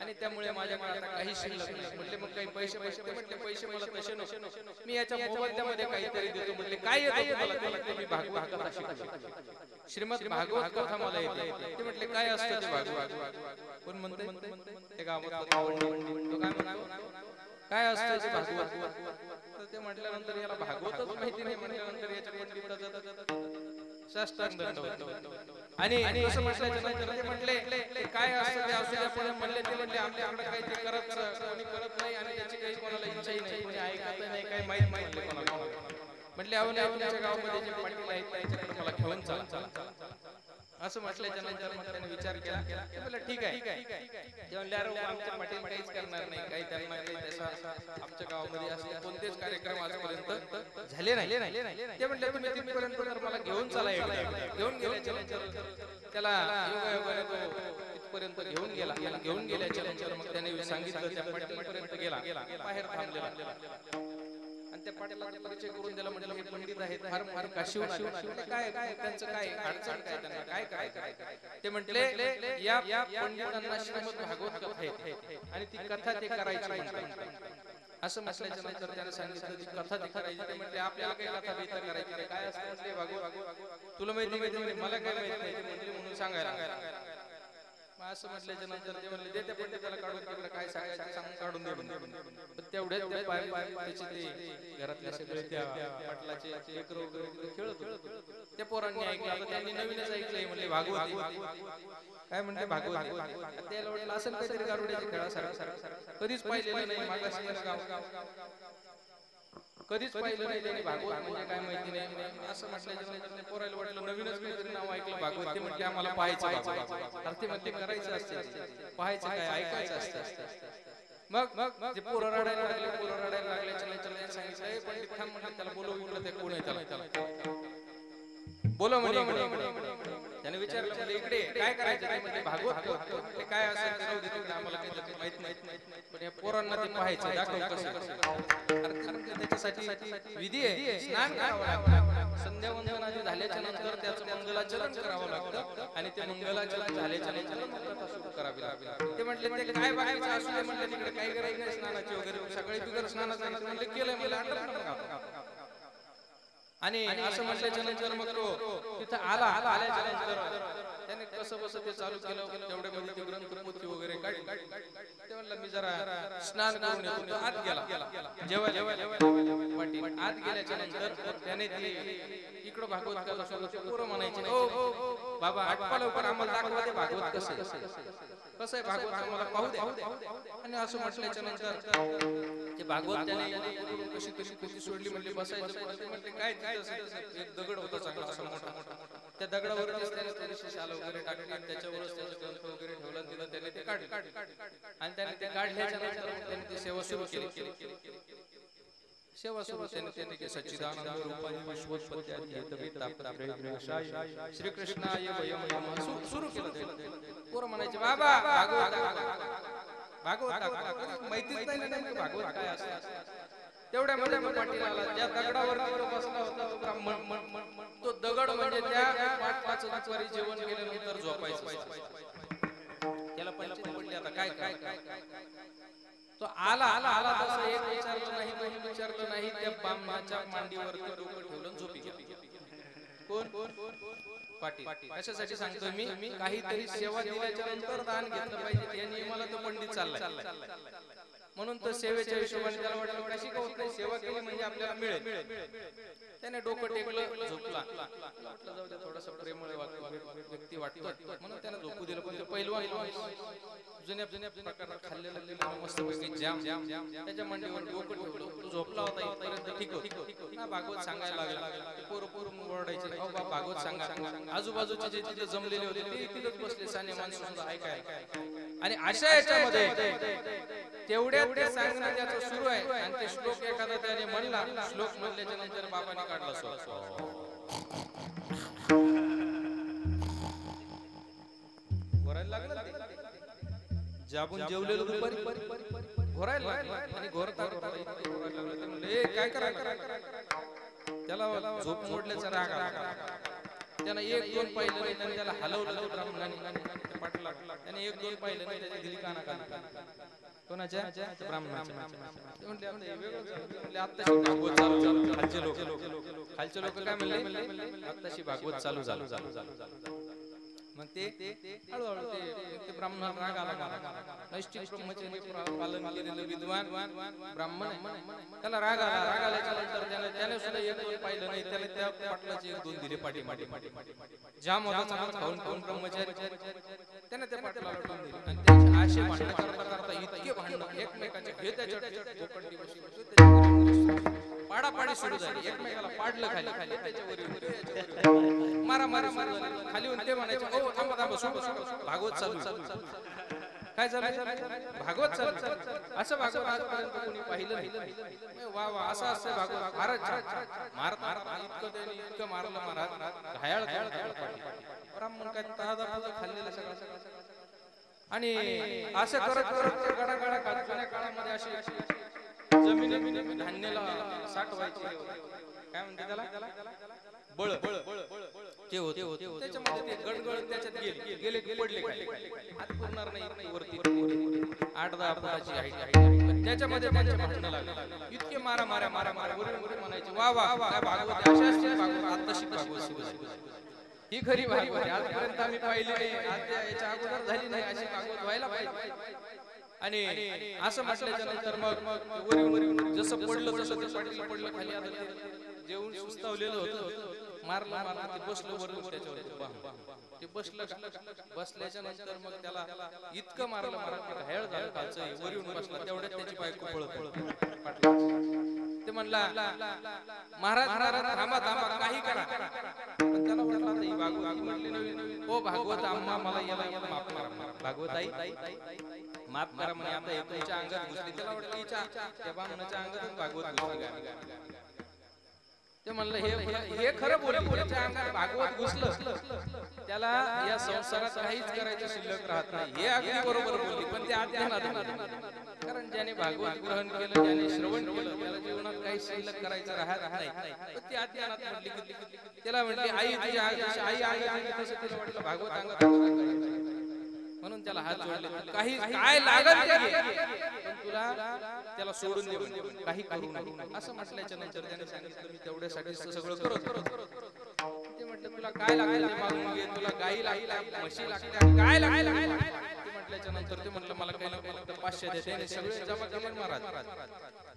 आणि त्यामुळे माझ्याकडे आता काही शिल्लक नाही. म्हटले मग काही पैसे म्हटले पैसे मला तसे नको, मी याच्या मोबदल्यामध्ये काहीतरी देतो. म्हटले काय येतं? मी भागवत कथा शिकलो, श्रीमद भागवत कथा मला येते. ते म्हटले काय असतं ते भागवत? कोण म्हणते? ते गावात काय असतं ते भागवत? ते म्हटल्यानंतर याला भागवतच माहिती नाही. म्हटल्यानंतर याच्या पंडिताचा साष्टांग दंड होतो. आणि असं म्हटल्याच्या नंतर ते म्हटले काय असतं ते असू द्या. पण म्हणले ते म्हटले आपल्याकडे काही ते कोणी करत नाही आणि त्याची काही कोणाला इच्छाही नाही, कोणी ऐकत नाही, काही माहित नाही कोणाला. म्हटले अहो नाही तुमच्या गावामध्ये जे पाटील आहेत त्यांच्याकडे मला घेऊन चला. असं म्हटल्याच्या नंतर मग त्याने विचार केला. ठीक आहे. ते म्हणले अरे आमच्या पाटील काहीच करणार नाही, काही त्यांना काही त्याचा आमच्या गावामध्ये असे कोणतेच कार्यक्रम आजपर्यंत झाले नाही. ते म्हटले तुम्ही तिथपर्यंत तर मला घेऊन चला. घेऊन गेल्याच्या नंतर त्याला योगायोगाने तो इथपर्यंत घेऊन गेला. घेऊन गेल्याच्या नंतर मग त्याने सांगितलं त्या पाटीलपर्यंत गेला, बाहेर थांबलेला. आणि त्या पाटलाचा परिचय करून दिला. म्हणजे हे पंडित आहेत, फार फार काशीहून आले. काय त्यांचं काय अडचण काय, त्यांना काय करायचं ते म्हटले, या पंडितांना श्रीमद भागवत कथा आहे आणि ती कथा ते करायची म्हणतात. असं म्हटल्याच्या नंतर त्याने सांगितलं ती कथा ती करायची. ते म्हटले आपल्याला काही कथा बेता करायची काय असतं भागवत, तुला माहिती माहिती मला काय माहिती नाही म्हटले म्हणून सांगायला. असं म्हटल्याच्या नंतर ते म्हणले ते पंडिताला काढून तिकडे काय सांगायचं सांगून काढून दे. तेवढ्यात त्याची ते घरातले सगळे त्या पाटलाचे लेकरं वगैरे खेळत त्या पोरांनी ऐकलं. त्यांनी नवीनच ऐकलंय म्हणले भागवत काय म्हणते भागवत. त्याला वाटलं असं काहीतरी गारुड्याच्या खेळासारखं कधीच पाहिलेलं नाही. मागाशी कधीच पाहिलं नाही त्यांनी भागवत म्हणजे काय माहिती नाही. असं म्हटल्याच्या पोरायला वाटलं नवीनच काहीतरी नाव ऐकलं भागवत. ते म्हटले आम्हाला पाहायचं अरे ते म्हटले करायचं असते पाहायचं काय ऐकायचं असतं. मग जे पोरं रडायला लागले चला सांगितलं पंडित थांब म्हणले त्याला बोलवलं. ते कोण आहे त्याला बोलव म्हणे. त्याने विचारलं म्हणजे इकडे काय करायचं ते म्हणजे भागवत ते काय असेल राहू दे तिकडे आम्हाला काही माहित नाही पण या पोरांना ते पाहायचं दाखव कसं. त्याच्यासाठी विधी आहे, स्नान करावं लागतं. संध्या वंदन आधी झाल्याच्या नंतर त्याचं मंगलाचरण करावं लागतं आणि ते मंगलाचरण झाल्याच्या नंतर मंगलता सुरू करावी लागते. ते म्हटले ते काय बघायचं असू दे म्हटलं तिकडे काही गरज नाही स्नानाची वगैरे. सकाळी बिगर स्नानाचं म्हणले केलं मला आणि असं म्हटल्याच्या नंतर मग तो तिथं आल्याच्या नंतर त्याने कसं बसं ते चालू केलं. तेवढ्यामध्ये ते ग्रंथपोथी वगैरे काढली. ते म्हणलं मी जरा स्नान करून येतो. तो आत गेला जेव्हा आत गेल्याच्या नंतर त्याने ते इकडं भागवत कथा पोरं म्हणायचे ओ बाबा आठवा लवकर आम्हाला दाखवा ते भागवत कसं आहे भागवत आम्हाला पाहू दे. आणि असं म्हटल्याच्या नंतर ते भागवत त्याने कशी कशी सोडली म्हणजे बसायचं म्हणजे काय एक दगड होता चांगला असा मोठा. त्या दगडावरतीच त्याने थोडीशी शाल वगैरे टाकली आणि त्याच्यावरच त्याचे ग्रंथ वगैरे ठेवला दिला. त्याने ते काढले आणि त्याने ते काढल्याच्या नंतर त्याने ती सेवा सुरू केली. सेवा सुरू त्याने के सच्चिदानंद रूपानी विश्वोत्पत्त्यादिहेतवेत्ताप्रभेदविनाशाय श्री कृष्णाय वयं नमः सुरू केलं. पोरं म्हणायचे बाबा भागवत माहितीच नाही भागवत काय असतं. तेवढ्यामध्ये पाटील आला. ज्या दगडावर बसला होता ब्राह्मण तो दगड म्हणजे त्या पाटलाचं दुपारी जेवण केल्यानंतर झोपायचं. त्याला पंचायत पडली आता काय काय तो आला तसं एक विचारलं नाही दोन विचारलं नाही. त्या ब्राह्मणाच्या मांडीवरती डोकं ठेवलं झोपी गेला. कोण पाटील. कशासाठी सांगतोय मी काहीतरी सेवा दिल्याच्या नंतर दान घेतलं पाहिजे या नियमाला तो पंडित चाललाय. म्हणून तर सेवेच्या हिशोबाने त्याला वाटलं कशी का होत नाही सेवा केली म्हणजे आपल्याला मिळेल. त्याने डोकं टेकलं झोपला. वाटलं जाऊ दे थोडंसं प्रेमळ व्यक्ती वाटतो म्हणून त्याने झोपू दिलं. पण ते पहिलवान जुन्या प्रकारात खाल्लेलं मस्त पैकी जाम त्याच्या मांडीवर डोकं ठेवलं. तो झोपला होता इथपर्यंत ठीक होती. भागवत सांगायला लागला. पोरं ओरडायचे बाबा भागवत सांगा. आजूबाजूचे जे तिथे जमलेले होते ते तिथेच बसले साने माणसं ऐकाय. आणि अशा याच्यामध्ये तेवढ्यात ते सांगणं त्याचं सुरू आहे आणि ते श्लोक एखादा त्याने म्हणला. श्लोक म्हणल्याच्या नंतर बाबाने काढला श्लोक घोरायला लागला. जाबून जेवलेलो दुपारी घोरायला लागला आणि घोरता काय करायला त्याला झोप मोडल्याचा राग आला. त्यानं एक दोन पाहिलं नाही आणि त्याला हलवलं ब्राह्मणाने पाटला. त्याने एक दोन पाहिलं नाही त्याची दिली काना काना कोणाच्या ब्राह्मणाच्या. आत्ताशी भागवत चालू खालचे लोक काय म्हणले आत्ताशी भागवत चालू झालं. मग ते हळूहळू ते ब्राह्मण राग आला. नैष्ठिक ब्रह्मचर्य पालन केलेलं विद्वान ब्राह्मण त्याला राग आल्याच्या नंतर त्याने सुद्धा एक दोन पाहिलं नाही. त्याने त्या पाटलाचे एक दोन दिले पाठी जाम होता चांगला खाऊन ब्रह्मचारी. त्याने त्या पाटलाला टोन दिले आणि त्याचे आशे भांडण करता इतके भांडण एकमेकाचे हे त्याच्या पाडापाडी सुरू झाली. एकमेकाला पाडलं खाली त्याच्यावर मारामारी सुरू झाली. खाली होऊन ते म्हणायचे ओ थांबा भागवत चालू. काय झालं भागवत चालू. असं भागवत आजपर्यंत कोणी पाहिलं नाही. वा असं असं भागवत फारच मारत इतकं मारलं महाराज घायाळ ब्राह्मण काय ताजा खाल्लेलं सगळं. आणि असं करत गडागडा काळामध्ये अशी जमीन जमिनीत धान्याला साठवायचे काय म्हणते त्याला बळ ते होते त्याच्यामध्ये ते गडगड त्याच्यात गेले पडले हात पुरणार नाही वरती 8-10 फुटाची हाईट पण त्याच्यामध्ये त्यांच्या भांडणं लागले इतके मारा म्हणायचे वा वा काय भागवत अशा असते भागवत आता शिक भागवत ही खरी भागवत आजपर्यंत आम्ही पाहिली नाही आज याच्या अगोदर झाली नाही अशी भागवत व्हायला पाहिजे आणि असं म्हटल्याच्या नंतर मग वरी जसं पडलं तसं ते पडलं खाली आता जेवून सुस्तावलेलं होतं मारलं ते बसलं वरून त्याच्यावर ते बसल्याच्या नंतर मग त्याला इतकं मारलं हेळ झालं खालचं वरून बसला तेवढ्यात त्याची बायको पळत ते म्हणला महाराज थांबा काही करा पण त्याला वाटलं ही भागवत म्हणली नवीन ओ भागवत आम्हा मला याला माफ करा भागवत आई माफ करा म्हणे आता हे तुमच्या अंगात घुसली त्याला वाटलं हिच्या त्या बामणाच्या अंगातच भागवत घुसली ते म्हणलं हे खरं बोलली त्याच्या अंगात भागवत घुसलं त्याला या संसारात काहीच करायचं शिल्लक राहत नाही हे अगदी बरोबर बोलली पण ते अज्ञानात कारण ज्याने भागवत ग्रहण केलं ज्याने श्रवण केलं त्याला जीवनात काही शिल्लक करायचं राहत नाही पण ती अज्ञानात म्हणली त्याला म्हणली आई तुझ्या आई तसं तिला वाटलं भागवत अंगात म्हणून त्याला हात जोडले काही काय लागत पण तुला त्याला सोडून दे काही करू नको असं म्हटल्याच्या नंतर त्याने सांगितलं मी तेवढ्यासाठी सगळं करतो ते म्हटलं तुला काय लागेल ते मागून घे तुला गाई लागेल म्हशी लागते काय लागेल ते म्हटल्याच्या नंतर ते म्हटलं मला काही नको 500 दे त्याने सगळे जमा केले महाराज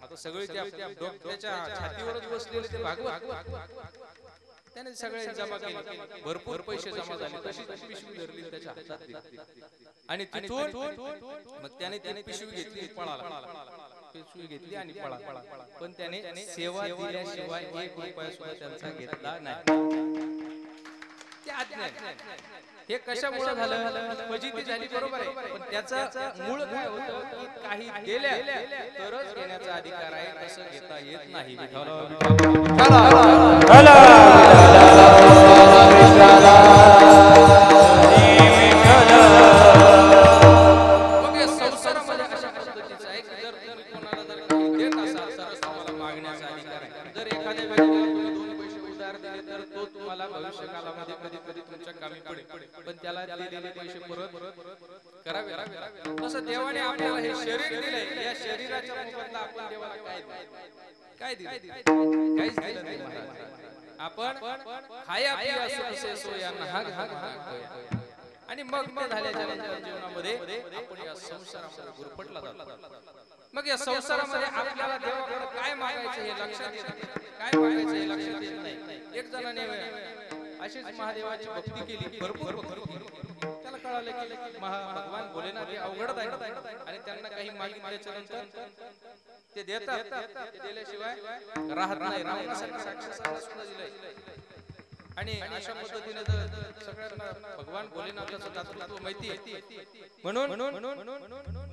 आता सगळे त्या डोक्याच्या छातीवरच बसलेले ते भागवत त्याने सगळे जमा केले भरपूर पैसे जमा झाले तशी पिशवी धरली त्याच्या हातात आणि तिथून मग त्याने पिशवी घेतली पळाला पिशवी घेतली आणि पळाला पण त्याने सेवा दिल्याशिवाय 1 रुपया सुद्धा त्यांचा घेतला नाही हे कशामुळे झालं फजिती झाली बरोबर आहे पण त्याचं मूळ काय होतं की काही गेल्या तरच घेण्याचा अधिकार आहे तसं घेता येत नाही संसारामध्ये अशा पद्धतीचं आहे जर तुम्ही कोणाला जर काही देत असाल तर तुम्हाला मागण्याचा अधिकार आहे जर एखाद्या व्यक्तीला तुम्ही 2 पैसे उधार दिले तर तो तुम्हाला भविष्य कालामध्ये कधी तुमच्या कामी पडेल पण त्याला दिलेले पैसे परत करावे तसं देवाने आपल्याला हे शरीर दिले या शरीराच्या मोबदला आपण देवाला काय दिलं काहीच दिलं नाही आपण खाया पिया सुखे सोया नहाग आणि मग ते झाल्याच्या नंतर जीवनामध्ये आपण या संसारामध्ये गुरफटला जातो मग या संसारामध्ये आपल्याला देवाकडे काय मागायचं हे लक्षात येत नाही काय मागायचं हे लक्षात येत नाही एक जणाने अशीच महादेवाची भक्ती केली भरपूर भक्ती त्याला कळालं की भगवान भोलेनाथ हे अवघड आहे आणि त्यांना काही मागितल्याच्या नंतर ते देतात ते दिल्याशिवाय राहत नाही रावणासाठी साक्षात सुद्धा दिलंय आणि अशा पद्धतीने सगळ्यांना भगवान भोलेनाथाचं दातृत्व माहिती आहे म्हणून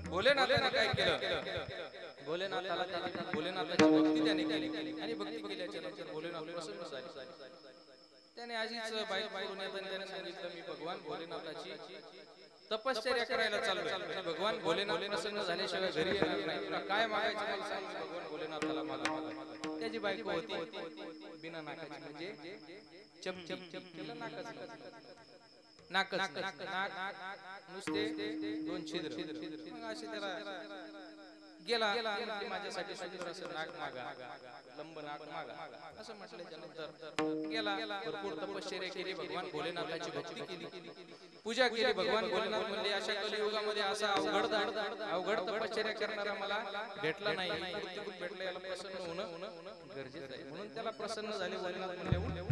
भोलेनाथाने काय केलं भोलेनाथाची भक्ती त्याने केली आणि भक्ती केल्याच्या नंतर भोलेनाथ प्रसन्न झाले त्याने आजीच बायकोने त्याने सांगितलं मी भगवान भोलेनाथाची तपश्चर्या करायला चाललोय भगवान भोलेनाथ प्रसन्न झाल्याशिवाय घरी येणार नाही तुला काय मागायचं मला सांग भगवान भोलेनाथाला मागा त्याची बायको होती बिना नाकाची म्हणजे नाक नुसते 2 छिद्र मग असे त्याला गेला माझ्यासाठी सुंदर असं नाक मागा लंब नाक मागा असं म्हटल्याच्या नंतर गेला भरपूर तपश्चर्या केली भगवान भोलेनाथाची भक्ती केली पूजा केली भगवान भोलेनाथ म्हणले अशा कलियुगामध्ये असा अवघड तपश्चर्या करणारा मला भेटला नाही भेटला याला प्रसन्न होणं गरजेचं आहे म्हणून त्याला प्रसन्न झाले भोलेनाथ म्हणले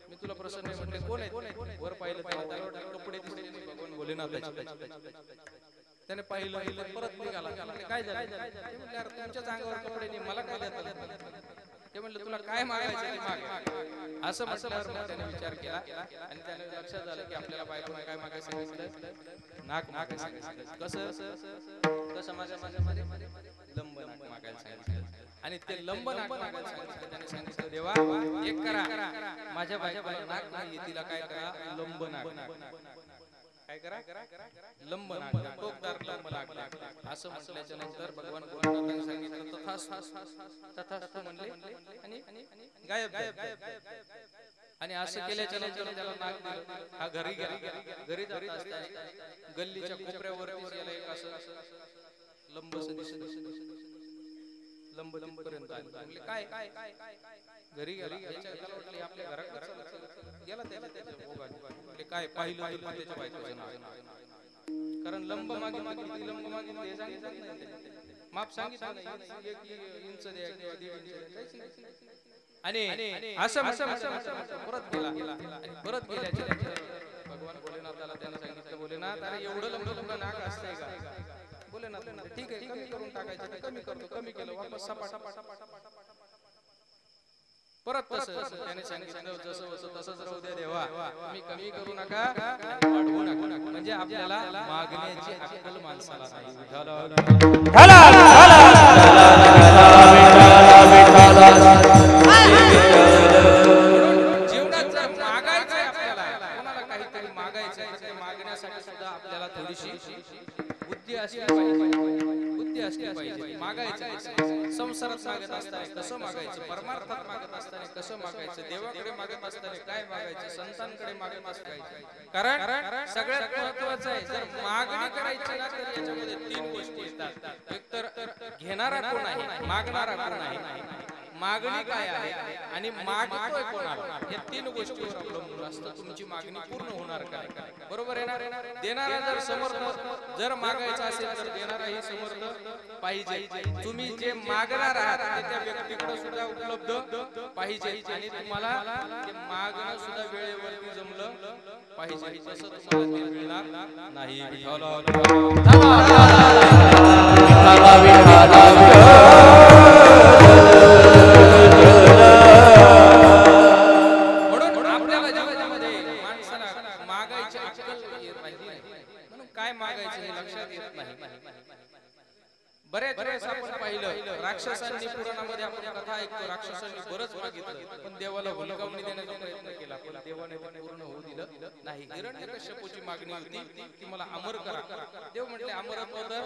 मी तुला प्रसन्न म्हटले कोण आहे वर पाहिलं त्याला कपडे दिसले भगवान भोलेनाथाचे त्याने पाहिलं परत निघाला काय झालं ते म्हणले अरे तुमच्याच अंगावर कपडे नाही मला काय देतात ते म्हणलं तुला काय मागायचं ते माग असं म्हटल्यावर त्याने विचार केला आणि त्याने लक्षात झालं की आपल्याला बायको काय मागायचं सांगितलं नाक मागायचं कसं माझ्या लंब नाक मागायला सांगितलं आणि ते लंब नाक मागायला सांगितलं त्याने सांगितलं देवा एक करा माझ्या बायकोला नाक नाही तिला काय करा लंब नाक काय करा लंब नागला टोकदार लंब लागला असं म्हटल्याच्या नंतर भगवान भोलेनाथांनी सांगितलं तथास्तु म्हणले आणि गायब आणि असं केल्याच्या नंतर त्याला नाग दिलं. हा घरी घरी जात असताना गल्लीच्या कोपऱ्यावरती याला एक असं लंब पर्यंत आले. काय घरी आपल्या घरात गेला त्याला काय पाहिलं त्याच्या बायकोचं नाव, कारण लंब मागे लंब मागे माप सांगितलं इंच द्या किंवा 1.5 इंच आणि असं परत गेल्याच्या भगवान भोलेनाथाला त्याला सांगितलं, भोलेनाथ अरे एवढं लंब नाक असतंय का? भोलेनाथ ठीक आहे कमी करून टाकायचं, कमी करतो. कमी केलं वापस सपाट परत त्याने सांगितलं जसं होतं तसंच राहू द्या देवा, तुम्ही कमी करू नका वाढवू नका. म्हणजे आपल्याला मागण्याची अक्कल माणसाला नाही. जीवनात जर मागायचं आपल्याला, कोणाला काहीतरी मागायचं ते मागण्यासाठी सुद्धा आपल्याला थोडीशी बुद्धी असली पाहिजे. मागायचं संसारात मागत असताना कसं मागायचं, परमार्थात मागत असताना कसं मागायचं, देवाकडे मागत असताना काय मागायचं, संतांकडे मागत असताना. कारण सगळ्यात महत्वाचं आहे जर मागणी करायची ना तर याच्यामध्ये 3 गोष्टी येतात. एक तर घेणारा कोण आहे, मागणारा कोण आहे, मागणी काय आहे आणि मागतोय कोणाला, हे 3 गोष्टीवर अवलंबून असतं तुमची मागणी पूर्ण होणार काय. बरोबर आहे ना? देणारा जर समर्थ, जर मागायचं असेल तर देणाराही समर्थ पाहिजे. तुम्ही जे मागणार आहात ते त्या व्यक्तीकडे सुद्धा उपलब्ध पाहिजे आणि तुम्हाला ते मागणं सुद्धा वेळेवरती जमलं पाहिजे. तसं तुम्हाला ते मिळणार नाही. म्हणून आपल्याला जीवनामध्ये माणसाला मागायची अक्कल येत नाही. म्हणून काय मागायचं हे लक्षात येत नाही. बरेच वेळेस आपण पाहिलं राक्षसांनी, पुराणामध्ये आपण कथा ऐकतो, राक्षसांनी बरंच मागितलं पण देवाला हुलकावणी देण्याचा प्रयत्न केला पण देवाने ते पूर्ण होऊ दिलं नाही. हिरण्यकश्यपूची मागणी होती की मला अमर करा. देव म्हटले अमरत्व तर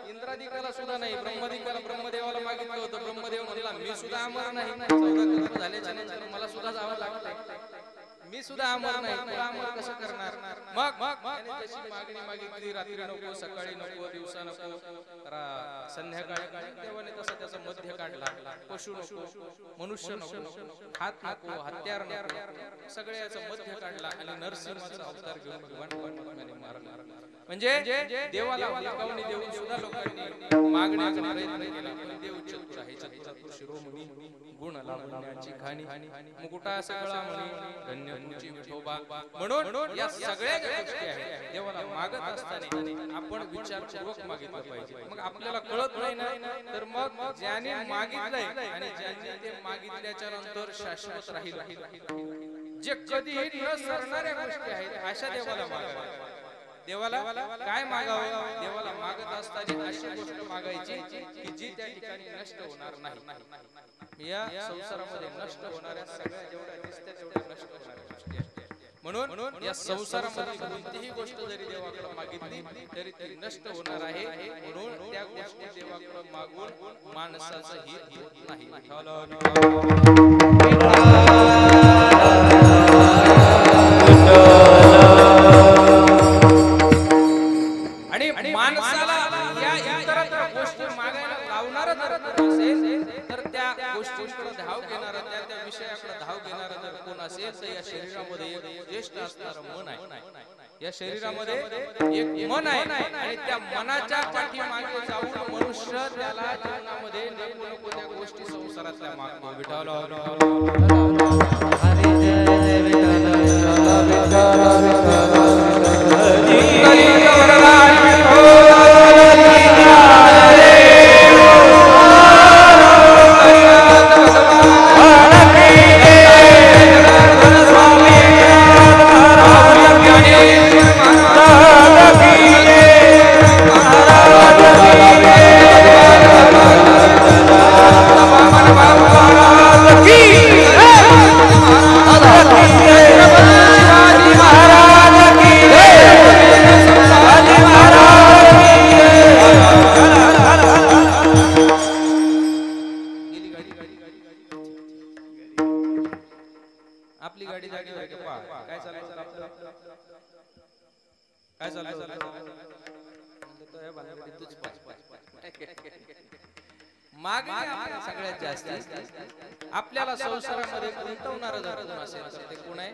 इंद्रादिकाला सुद्धा नाही, ब्रह्मदेवाला मागितलं होतं. ब्रह्मदेव म्हणला मी सुद्धा अमर नाही, 14 कल्प झाल्याच्या नंतर मला सुद्धा जावं लागतंय, मी सुद्धा अमर नाही, तुला अमर कसं करणार. मग त्याची मागणी मागितली, रात्री नको, सकाळी नको, दिवसा नको, संध्याकाळी. देवाने तसा त्याचा मध्य काढला. पशु नको, मनुष्य नको, हात नको, हत्यार नको, सगळ्याचं मध्य काढला आणि नरसिंहाचा अवतार घेऊन भगवान मारला. म्हणजे देवाला हुलकावणी देऊन सुद्धा लोकांनी मागण्याचा प्रयत्न केला पण देव चतुर आहे. चतुर शिरोमणी, गुण लावण्याची खाणी, मुकुटा सगळा म्हणी, धन्य तुझी विठोबा. म्हणून या सगळ्या गोष्टी आहेत देवाला मागत असताना आपण विचारपूर्वक मागितलं पाहिजे. मग आपल्याला कळत नाही ना तर मग ज्याने मागितलंय आणि ज्याने ते मागितल्याच्या नंतर शाश्वत राहील, जे कधीही न सरणाऱ्या गोष्टी आहेत अशा देवाला मागाव्या. देवाला काय मागावं, देवाला मागत असताना अशी गोष्ट मागायची की जी त्या ठिकाणी नष्ट होणार नाही. या संसारामध्ये नष्ट होणाऱ्या सगळ्या जेवढ्या दिसत्या तेवढ्या नष्ट होणाऱ्या गोष्टी आहेत. म्हणून या संसारामध्ये कोणतीही गोष्ट जरी देवाकडे मागितली तरी ती नष्ट होणार आहे. म्हणून त्या गोष्टी देवाकडे मागून माणसाचं हित होत नाही. आणि माणसाला या इतरत्र गोष्टी मागायला लावणारा जर असेल तर त्या गोष्टींकडे धाव घेणारा, त्या विषयाकडे धाव घेणारा जर कोण असेल तर या शरीरामध्ये एक ज्येष्ठ असणारं मन आहे. या शरीरामध्ये एक मन आहे आणि त्या मनाच्या पाठीमागे जाऊन मनुष्य त्याला जीवनामध्ये नको नको त्या गोष्टी संसारातल्या मागतो. महाराज काय चाललं सगळ्यात जास्त आपल्याला संसारामध्ये गुंतवणारं जर कोण असेल तर ते कोण आहे?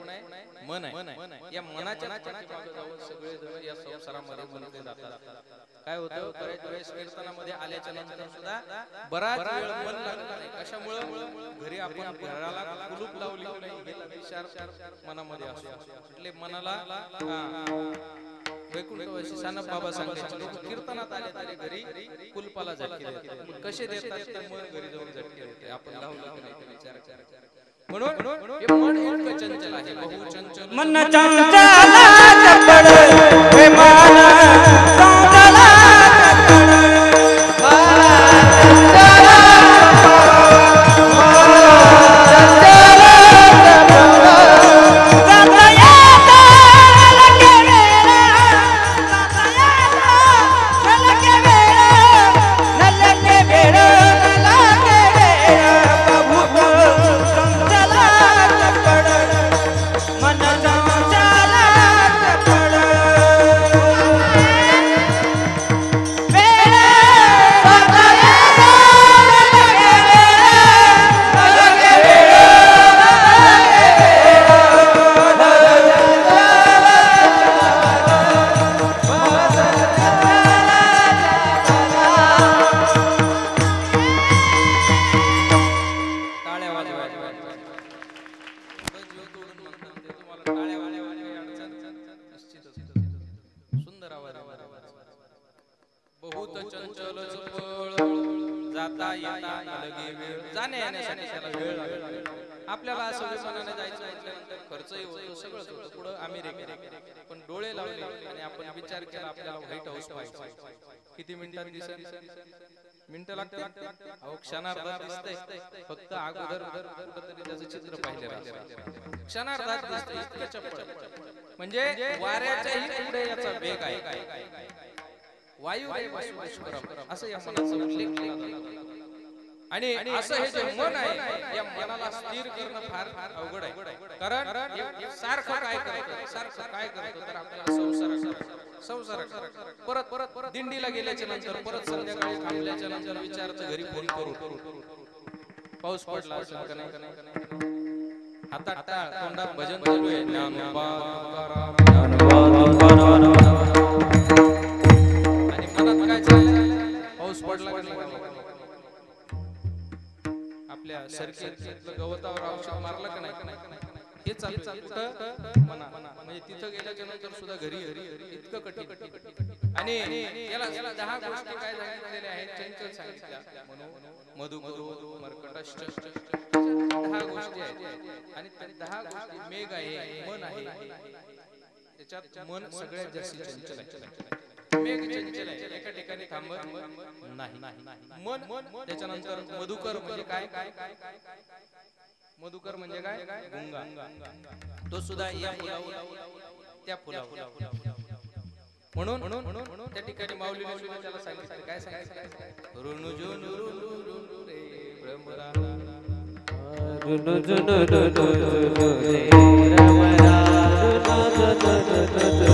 मन आहे. या मनाच्या पाठीमागे जाऊन सगळे जण या संसारामध्ये गुंतले जातात. काय होतं बऱ्याच वेळेस कीर्तनामध्ये आल्याच्या नंतर सुद्धा बराच वेळ मन लागत नाही. कशामुळं? घरी आपण घराला कुलूप लावली नाही हे विचार मनामध्ये असतो. એટલે मनाला वैकुंठवासी सानप बाबा सांगायचे लोक कीर्तनात आले तरी घरी कुलपाला झटके देतात. कसे देतात ते मन घरी जाऊन झटके देते. आपण लावलं नाही ते विचार. म्हणून हे मन इतकं चंचल आहे. बहु चंचल मन चंचल चपळ प्रेमान चंचल आपल्याला असं विमानाने जायचं म्हटल्यानंतर खर्चही होतो, सगळंच होतं. पुढे अमेरिकेत पण डोळे लावले आणि आपण विचार केला आपल्याला व्हाईट हाऊस पाहिजे. किती मिनिटात दिसेल? मिनिटं लागतात. अहो क्षणार्धात दिसतंय. फक्त अगोदर कुठेतरी त्याचं चित्र पाहिजे. क्षणार्धात दिसतंय. इतकं चपळ म्हणजे वाऱ्याच्याही पुढे याचा वेग आहे. वायुदेव वासुदेव असं या मनाचा उल्लेख केला जातो. आणि असं हे जे मन आहे या मनाला स्थिर करणं फार अवघड आहे. कारण सारखं काय करतं तर आपल्याला संसार परत दिंडीला गेल्याच्या नंतर परत संध्याकाळी थांबल्याच्या नंतर विचारतं घरी फोन करू पाऊस पडला असेल का नाही. हातात टाळ तोंडात भजन चालू आहे. आणि मनात काय चाललंय? पाऊस पडला का नाही. आपल्या सरकीतलं गवतावर औषध मारलं का नाही हे चालतं कुठं मना. म्हणजे तिथं गेल्याच्या नंतर सुद्धा घरी इतकं कठीण. आणि याला 10 गोष्टी काय सांगितलेल्या आहेत चंचल सांगितल्या. मधु मर्कटश्च 10 गोष्टी आहेत. आणि त्या 10 गोष्टी मेघ आहे, मन आहे. त्याच्यात मन सगळ्यात जास्त चंचल आहे. मेघ चंचल आहे, एका ठिकाणी थांबत नाही. मन त्याच्यानंतर मधुकर म्हणजे काय? मधुकर म्हणजे काय? गुंगा. तो सुद्धा या फुलावर त्या फुलावर. म्हणून त्या ठिकाणी माऊली त्याला सांगितलं काय सांगितलं? रुनु जुनु रुनु रे भ्रमरा रुनु जुनु रुनु रे भ्रमरा रुनु रे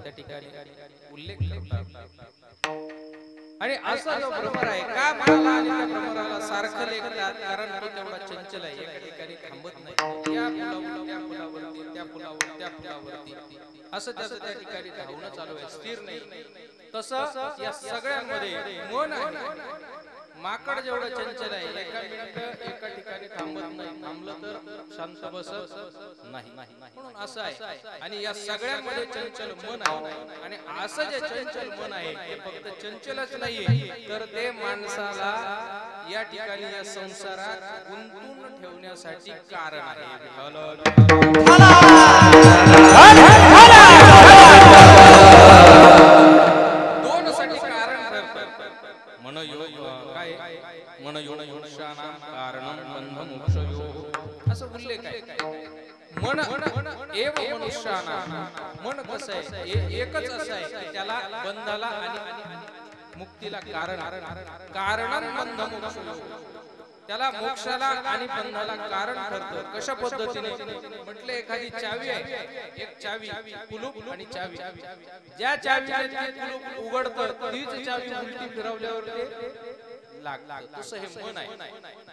त्या ठिकाणी उल्लेख करतात. आणि असा जो भ्रमर आहे का मनाला आणि त्या भ्रमराला सारखं लेखतात कारण तो तेवढा चंचल आहे एका ठिकाणी थांबत नाही या फुलावर त्या फुलावरती त्या फुलावर त्या फुलावरती असं त्याचं त्या ठिकाणी धावणं चालू आहे स्थिर नाही तसं या सगळ्यांमध्ये मन आहे माकड जेवढं चंचल आहे एका मिनिट एका ठिकाणी थांबत नाही थांबलं तर शांत बसत नाही म्हणून असं आहे आणि या सगळ्यांमध्ये चंचल मन आहे आणि असं जे चंचल मन आहे ते फक्त चंचलच नाहीये तर ते माणसाला या ठिकाणी या संसारात गुंतून ठेवण्यासाठी कारण आहे दोन साठी कारण ठरतं मन काय मन योगशाना कारणं बंध मोक्ष योग असं उल्लेख आहे मन एव मनुष्याना मन कसं आहे एकच असं आहे की त्याला बंधाला आणि मुक्तीला कारण कारणं बंध मोक्ष योग त्याला मोक्षाला आणि बंधाला कारण ठरतं कशा पद्धतीने म्हटले एखादी चावी आहे एक चावी कुलूप आणि चावी ज्या चावीने ते कुलूप उघडतं तीच चावी उलटी फिरवल्यावर ते लागतं तसं हे मन आहे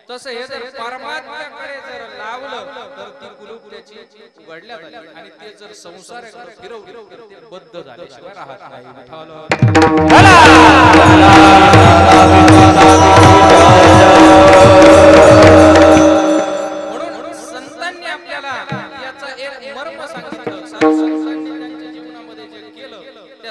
तसं हे जर परमात्म्याकडे जर लावलं तर ती कुलूप त्याची उघडल्या जाते आणि ते जर संसाराकडे फिरवलं तर ते बद्ध झाल्याशिवाय राहत नाही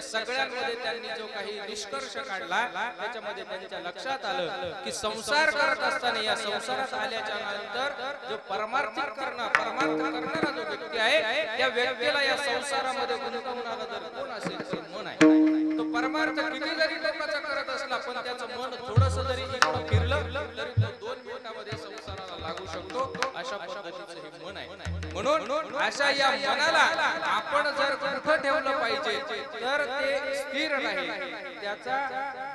सगळ्यांमध्ये त्यांनी जो काही निष्कर्ष काढला त्याच्यामध्ये त्यांच्या लक्षात आलं की संसार करत असताना या संसारात आल्याच्या नंतर जो परमार्थ करणारा जो व्यक्ती आहे त्या व्यक्तीला या संसारामध्ये गुंतवणारा जर कोण असेल ते मन आहे तो परमार्थ किती जरी लोकांचा करत असला पण त्याचं मन थोडस जरी इकडं फिरलं तरी तो 2 मिनिटांमध्ये संसाराला लागू शकतो अशा पद्धतीचं हे मन आहे म्हणून अशा या मनाला आपण जर कुठं ठेवलं पाहिजे तर ते स्थिर राहील त्याचा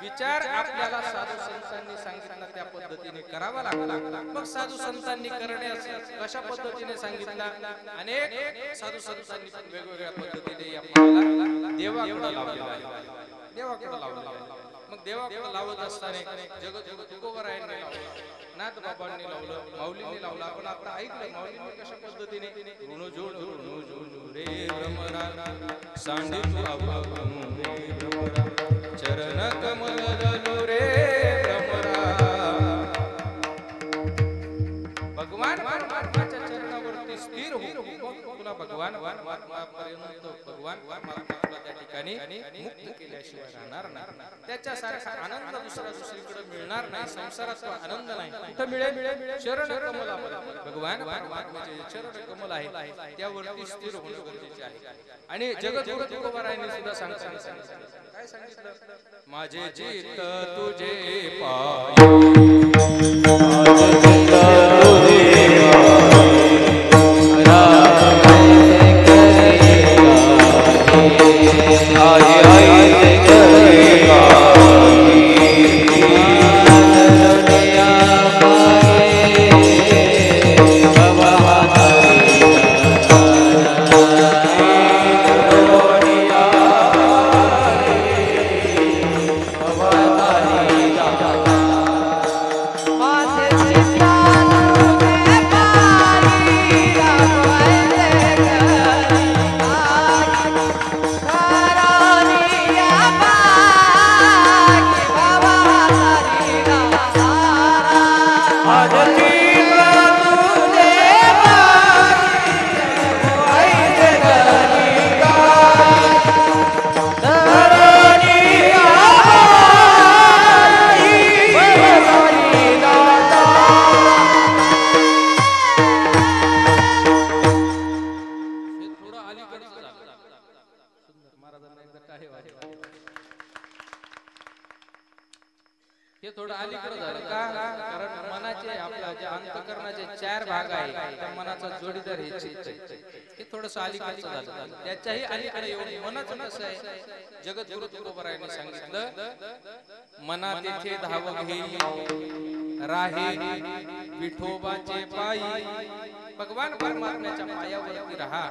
विचार आपल्याला साधू संतांनी सांगितला त्या पद्धतीने करावा लागला मग साधू संतांनी करण्यास कशा पद्धतीने सांगितला अनेक साधू संतांनी वेगवेगळ्या पद्धतीने या मनाला देवाकडे लावला मग देवाकडे लावत असताना जगत तुकोबरायांनी लावलं नाथ बाबांनी लावलं माऊलींनी लावलं आपण आता ऐकलं माऊलींनी कशा पद्धतीने ऋण जोड रे भ्रमरा सांडी तू अभागम रे भ्रमरा चरण कमल दलू रे भ्रमरा भगवान परमात्म्याच्या चरणावरती स्थिर हो तुला भगवान परमात्म्यापर्यंत भगवान त्या ठिकाणी मुक्त केल्याशिवाय राहणार नाही त्याच्यासारखा आनंद दुसरीकडे मिळणार नाही संसारात आनंद नाही कुठं मिळेल चरण कमलामध्ये भगवान परमात्म्याचे चरण कमल आहे त्यावरती स्थिर होणं गरजेचे आहे आणि जगद्गुरु तुकोबारायांनी सुद्धा सांगितलं काय सांगितलं माझे चित्त तुझे पायी माझे चित्त हे थोडं अलीकडे झालं का कारण मनाचे आपला जे अंतःकरणाचे 4 भाग आहे त्या मनाचा जोडीदार हे चित्त हे थोडंसं अलीकडचं झालं त्याच्याही अलीकडे येऊन मनच कसं आहे जगद्गुरु तुकोबारायांनी सांगितलं मना तेथे धाव घेई राहे विठोबाचे पायी भगवान परमात्म्याच्या पायावरती राहा,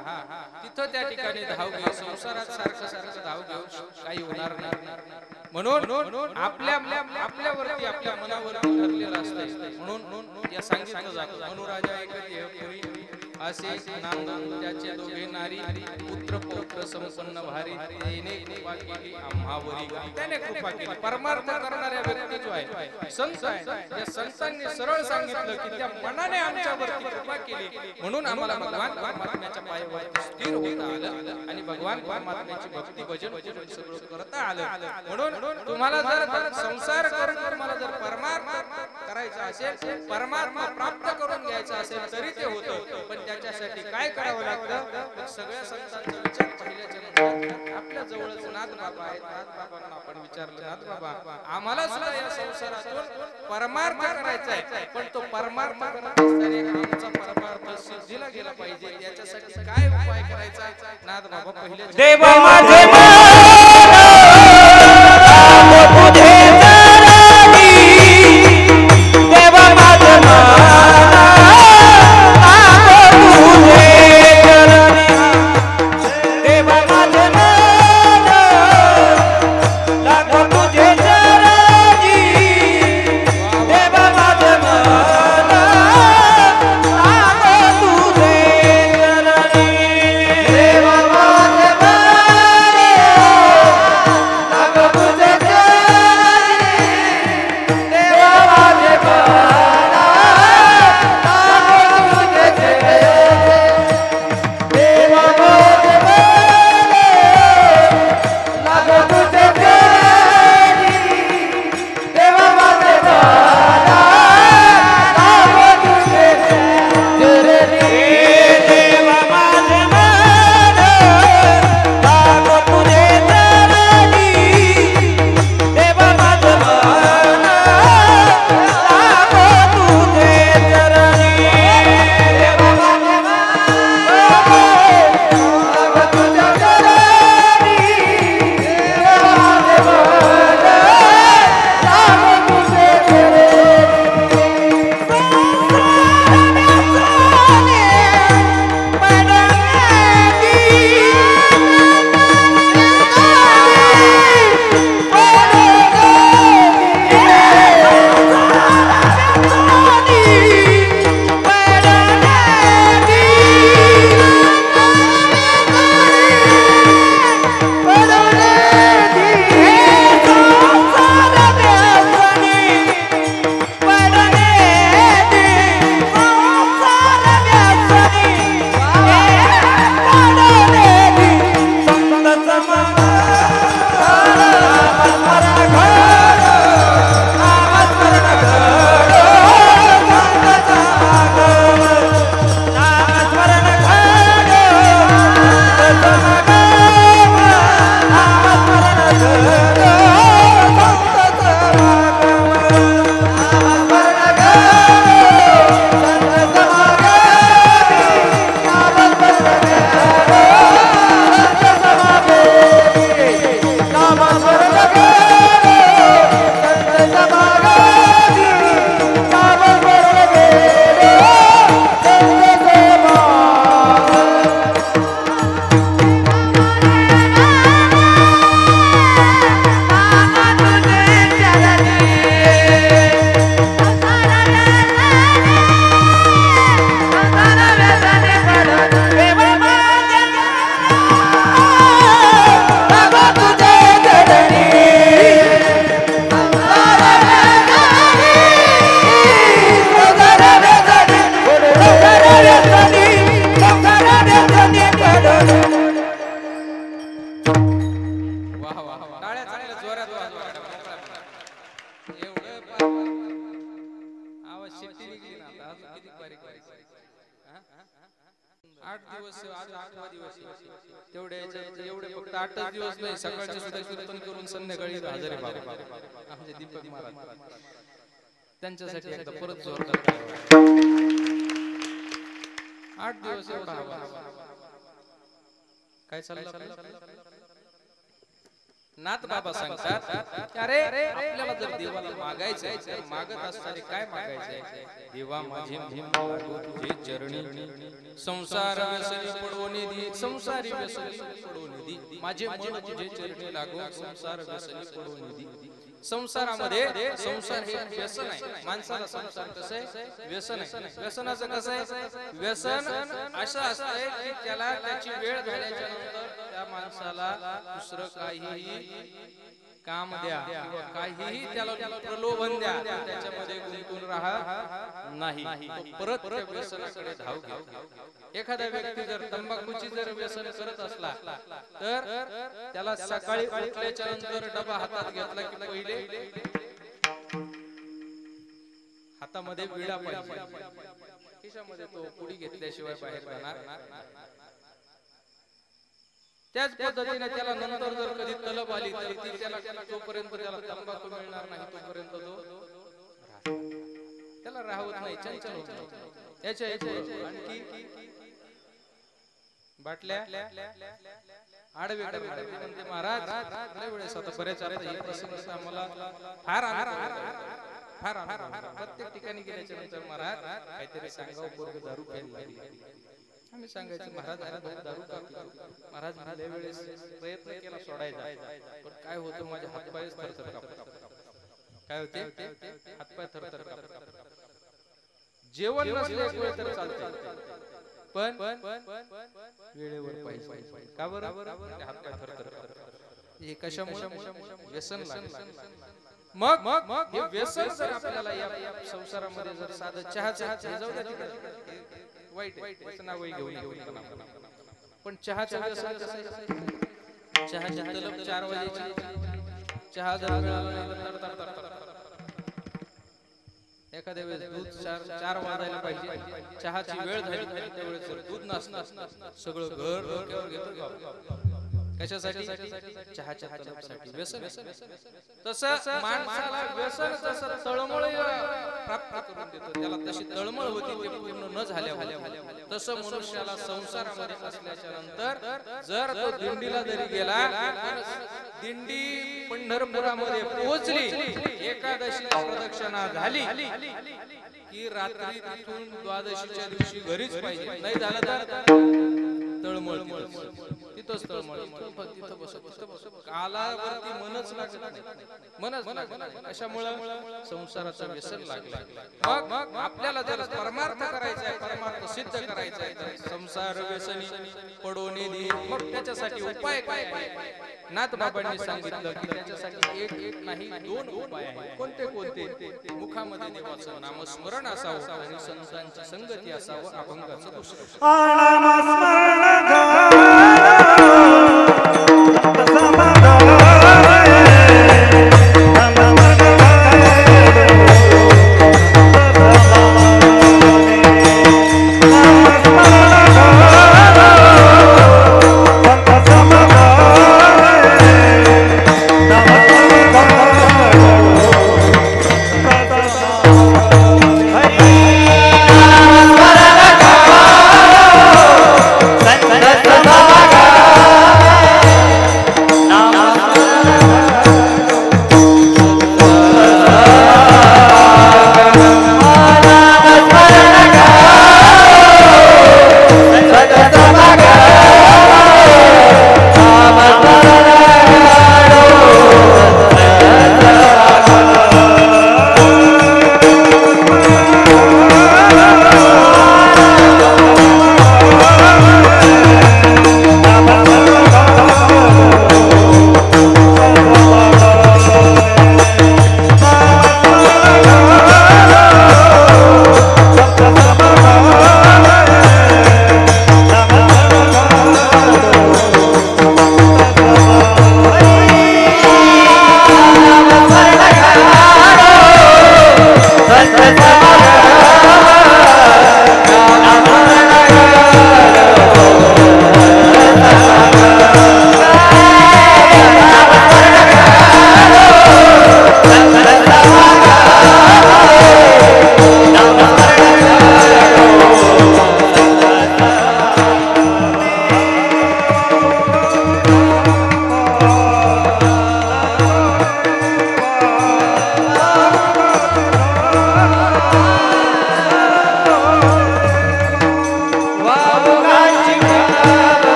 तिथं त्या ठिकाणी धाव घेऊ. संसारात सारखं सारखं धाव घेऊ काही होणार नाही. म्हणून आपल्यावरती आपल्या मनावरती ठरलेलं असतं. म्हणून या सांगितलं जातं मनुराजा एकती पुरी असे नांदून त्याचे दोघे नारी पुत्र पौत्र संपन्न भारी त्याने कृपा केली आम्हावरी. त्याने कृपा केली. परमार्थ करणाऱ्या व्यक्ती जो आहे संत आहे, या संतांनी सरळ सांगितलं की त्या मनाने आमच्यावरती कृपा केली म्हणून आम्हाला भगवान परमात्म्याच्या पायावरती स्थिर होता आलं आणि भगवान परमात्म्याची भक्ती भजन करून सगळं करता आलं. म्हणून तुम्हाला जर संसार करून तुम्हाला जर परमार्थ करायचा असेल, परमात्मा प्राप्त करून घ्यायचा असेल तरी ते होतं. पण त्याच्यासाठी काय करावं लागतं? सगळ्या संतांचा विचार पहिल्याच्या नंतर आपल्या जवळच नाथ बाबा आहेत. नाथ बाबांना आपण विचारलं, नाथ बाबा आम्हाला सुद्धा या संसारातून परमार्थ करायचा आहे, पण तो परमार्थ करत असताना आमचा परमार्थ सिद्धीला गेला पाहिजे. याच्यासाठी काय उपाय करायचा? नाथ बाबा पहिले देव माझे तुझे चरणी, देव माझे एवढे फक्त 8 दिवस नाही, सकाळचे सुद्धा कीर्तन करून संध्याकाळी हजारे बाबा आमचे दीपक महाराज त्यांच्यासाठी एकदा परत जोरदार 8 दिवस एवढा काय चाललं. नाथ बाबा सांगतात अरे आपल्याला जर देवाला मागायचंय तर मागत असताना काय मागायचंय? देवा माझे मन लागो तुझे चरणी, संसार व्यसनी पडवणे दी, संसारी व्यसनी पडवणे दी, माझे मन तुझे चरणी लागो संसार व्यसनी पडवणे दी. संसारामध्ये संसार हे व्यसन आहे. माणसाला संसार कसं आहे? व्यसन आहे. व्यसनाचं कसं आहे? व्यसन असं असतंय की त्याला त्याची वेळ झाल्याच्या नंतर त्या माणसाला दुसरं काहीही काम द्या किंवा काहीही त्याला प्रलोभन द्या, त्याच्यामध्ये गुंतून राहा नाही, तो परत त्या व्यसनाकडे धाव घेतो. एखादा व्यक्ती जर तंबाखूची जर व्यसन करत असला तर त्याला सकाळी उठल्याच्या नंतर डबा हातात घेतला की पहिले हातामध्ये विडा पाहिजे, खिशामध्ये तो पुडी घेतल्याशिवाय बाहेर जाणार. त्याच पद्धतीने त्याला नंतर जर कधी तलब आली तर ती त्याला जोपर्यंत त्याला तंबाखू मिळणार नाही तोपर्यंत तो त्याला राहत नाही, चंचल होत नाही. याच्या आणखी बाटल्या आडवे म्हणते महाराज लय वेळेस आता बरेच आता हे प्रसंग आम्हाला फार प्रत्येक ठिकाणी गेल्याच्या नंतर महाराज काहीतरी सांगावं, पोरग दारू प्यायला लागली. आम्ही सांगायचं महाराज दारू का पितो? महाराज लय वेळेस प्रयत्न केला सोडायचा पण काय होतं, माझे हातपाय थरथर कापतात. काय होते? हातपाय थरथर कापतात. जेवण नसले एक वेळ तर चालते पण वेळेवर पाहिजे. का बरं? हातपाय थरथर कापतात. हे कशामुळे? व्यसन लागलं. मग हे व्यसन जर आपल्याला या संसारामध्ये जर साधं चहाचं जाऊ द्या तिकडे, वाईट नाव घेऊन पण चहाच्या व्यसन चहाची तलब 4 वाजेची, चहा जर मिळाला नाही तर एखाद्या वेळेस दूध 4 वाजायला पाहिजे, चहाची वेळ झाली त्यावेळेस दूध नसणार, सगळं घर डोक्यावर घेतो. कशासाठी? चहाच्या तलबसाठी. व्यसन. तसं माणसाला व्यसन जसं तळमळ प्राप्त करून देतो, त्याला तशी तळमळ होती ते पूर्ण न झाल्या तसं मनुष्याला संसारामध्ये असल्याच्या नंतर जर तो दिंडीला जरी गेला, दिंडी पंढरपुरामध्ये पोहोचली, एकादशीला प्रदक्षिणा झाली की रात्री तिथून द्वादशीच्या दिवशी घरीच पाहिजे. नाही झालं तर तळमळ तिथंच तळमळ, तिथं बस कालावरती मनच लागत नाही. कशामुळे? संसाराचं व्यसन लागलं. मग आपल्याला जर परमार्थ करायचा आहे, परमार्थ सिद्ध करायचा आहे तर संसार व्यसनी पडवणे दे. मग त्याच्यासाठी उपाय काय? नाथ बाबांनी सांगितलं की त्याच्यासाठी एक नाही 2 उपाय आहेत. कोणते? मुखामध्ये देवाचं नामस्मरण असावं आणि संतांची संगती असावं, अभंगाचं पुस्तक Santa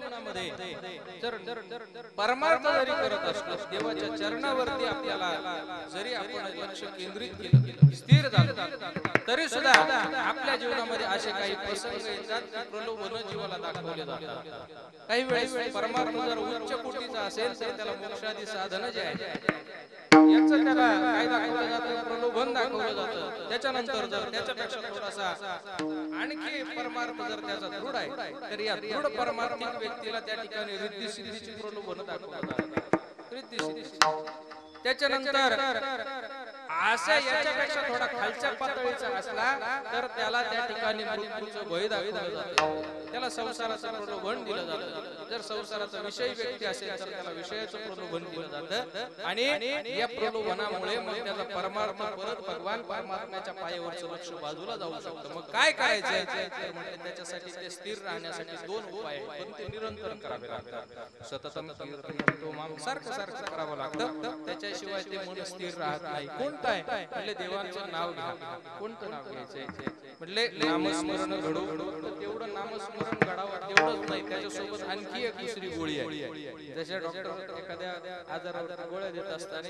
जीवनामध्ये जर परमार्थ जरी करत असलो देवाच्या चरणावरती आपल्याला जरी आपण लक्ष केंद्रित केलं स्थिर झालं तरी सुद्धा आपल्या जीवनामध्ये असे काही प्रसंग येतात की प्रलोभन जीवाला दाखवले जातात. काही वेळेस परमार्थ जर उच्च कोटीचा असेल तर त्याला मोक्षादी साधन जे आहे याचं त्याला काय दाखवलं जातं प्रलोभन दाखवलं जातं. त्याच्यानंतर जर त्याच्यापेक्षा थोडासा आणखी परमार्थ जर त्याचा दृढ आहे तर या दृढ परमार्थिक व्यक्तीला त्या ठिकाणी रिद्धी सिद्धीची प्रलोभन दाखवलं जातं. रिद्धी सिद्धी त्याच्यानंतर असा याच्यापेक्षा थोडा खालच्या पातळीचा असला तर त्याला त्या ठिकाणी मृत्यूचं भय दाखवलं जातं. त्याला संसाराचं प्रलोभन दिलं जातं. जर संसाराचा विषय व्यक्ती असेल तर त्याला विषयाचं प्रलोभन दिलं जातं आणि या प्रलोभनामुळे मग त्याचा परमार्थ परत भगवान परमात्म्याच्या पायावरचं लक्ष बाजूला जाऊ शकतं. मग काय करायचं म्हणजे त्याच्यासाठी ते स्थिर राहण्यासाठी दोन उपाय आहेत पण ते निरंतर करावे लागतात. सततम कीर्तन सारखं सारखं करावं लागतं. त्याच्याशिवाय ते मन स्थिर राहत नाही. कोणतं आहे म्हणजे देवाचं नाव घ्या. कोणतं नाव घ्यायचंय म्हटले नामस्मरण घडू तेवढं नामस्मरण घडावं तेवढंच नाही त्याच्यासोबत आणखी एक दुसरी गोळी आहे. जसे डॉक्टर एखाद्या आजारावर गोळ्या देत असताना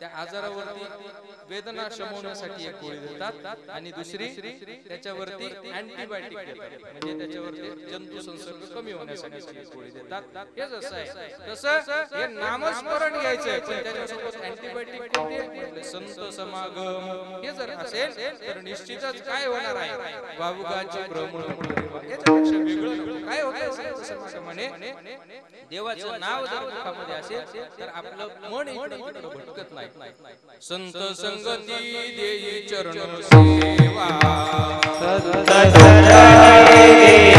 त्या आजारावरती वेदना शमवण्यासाठी एक गोळी देतात आणि दुसरी त्याच्यावरती अँटीबायोटिक देतात म्हणजे त्याच्यावरती जंतू संसर्ग कमी होण्यासाठी एक गोळी देतात. हेच असं आहे. तसं हे नामस्मरण घ्यायचंय पण त्याच्यासोबत अँटीबायोटिक कोणते संत समागम हे जर असेल तर निश्चितच काय होणार आहे भावुकाचे भ्रमण याच्यापेक्षा वेगळं काय होतं संत समागमाने देवाचं नाव जर मुखामध्ये असेल तर आपलं मन इकडं भटकत नाही. संत संगती देई चरण सेवा संत संगती देई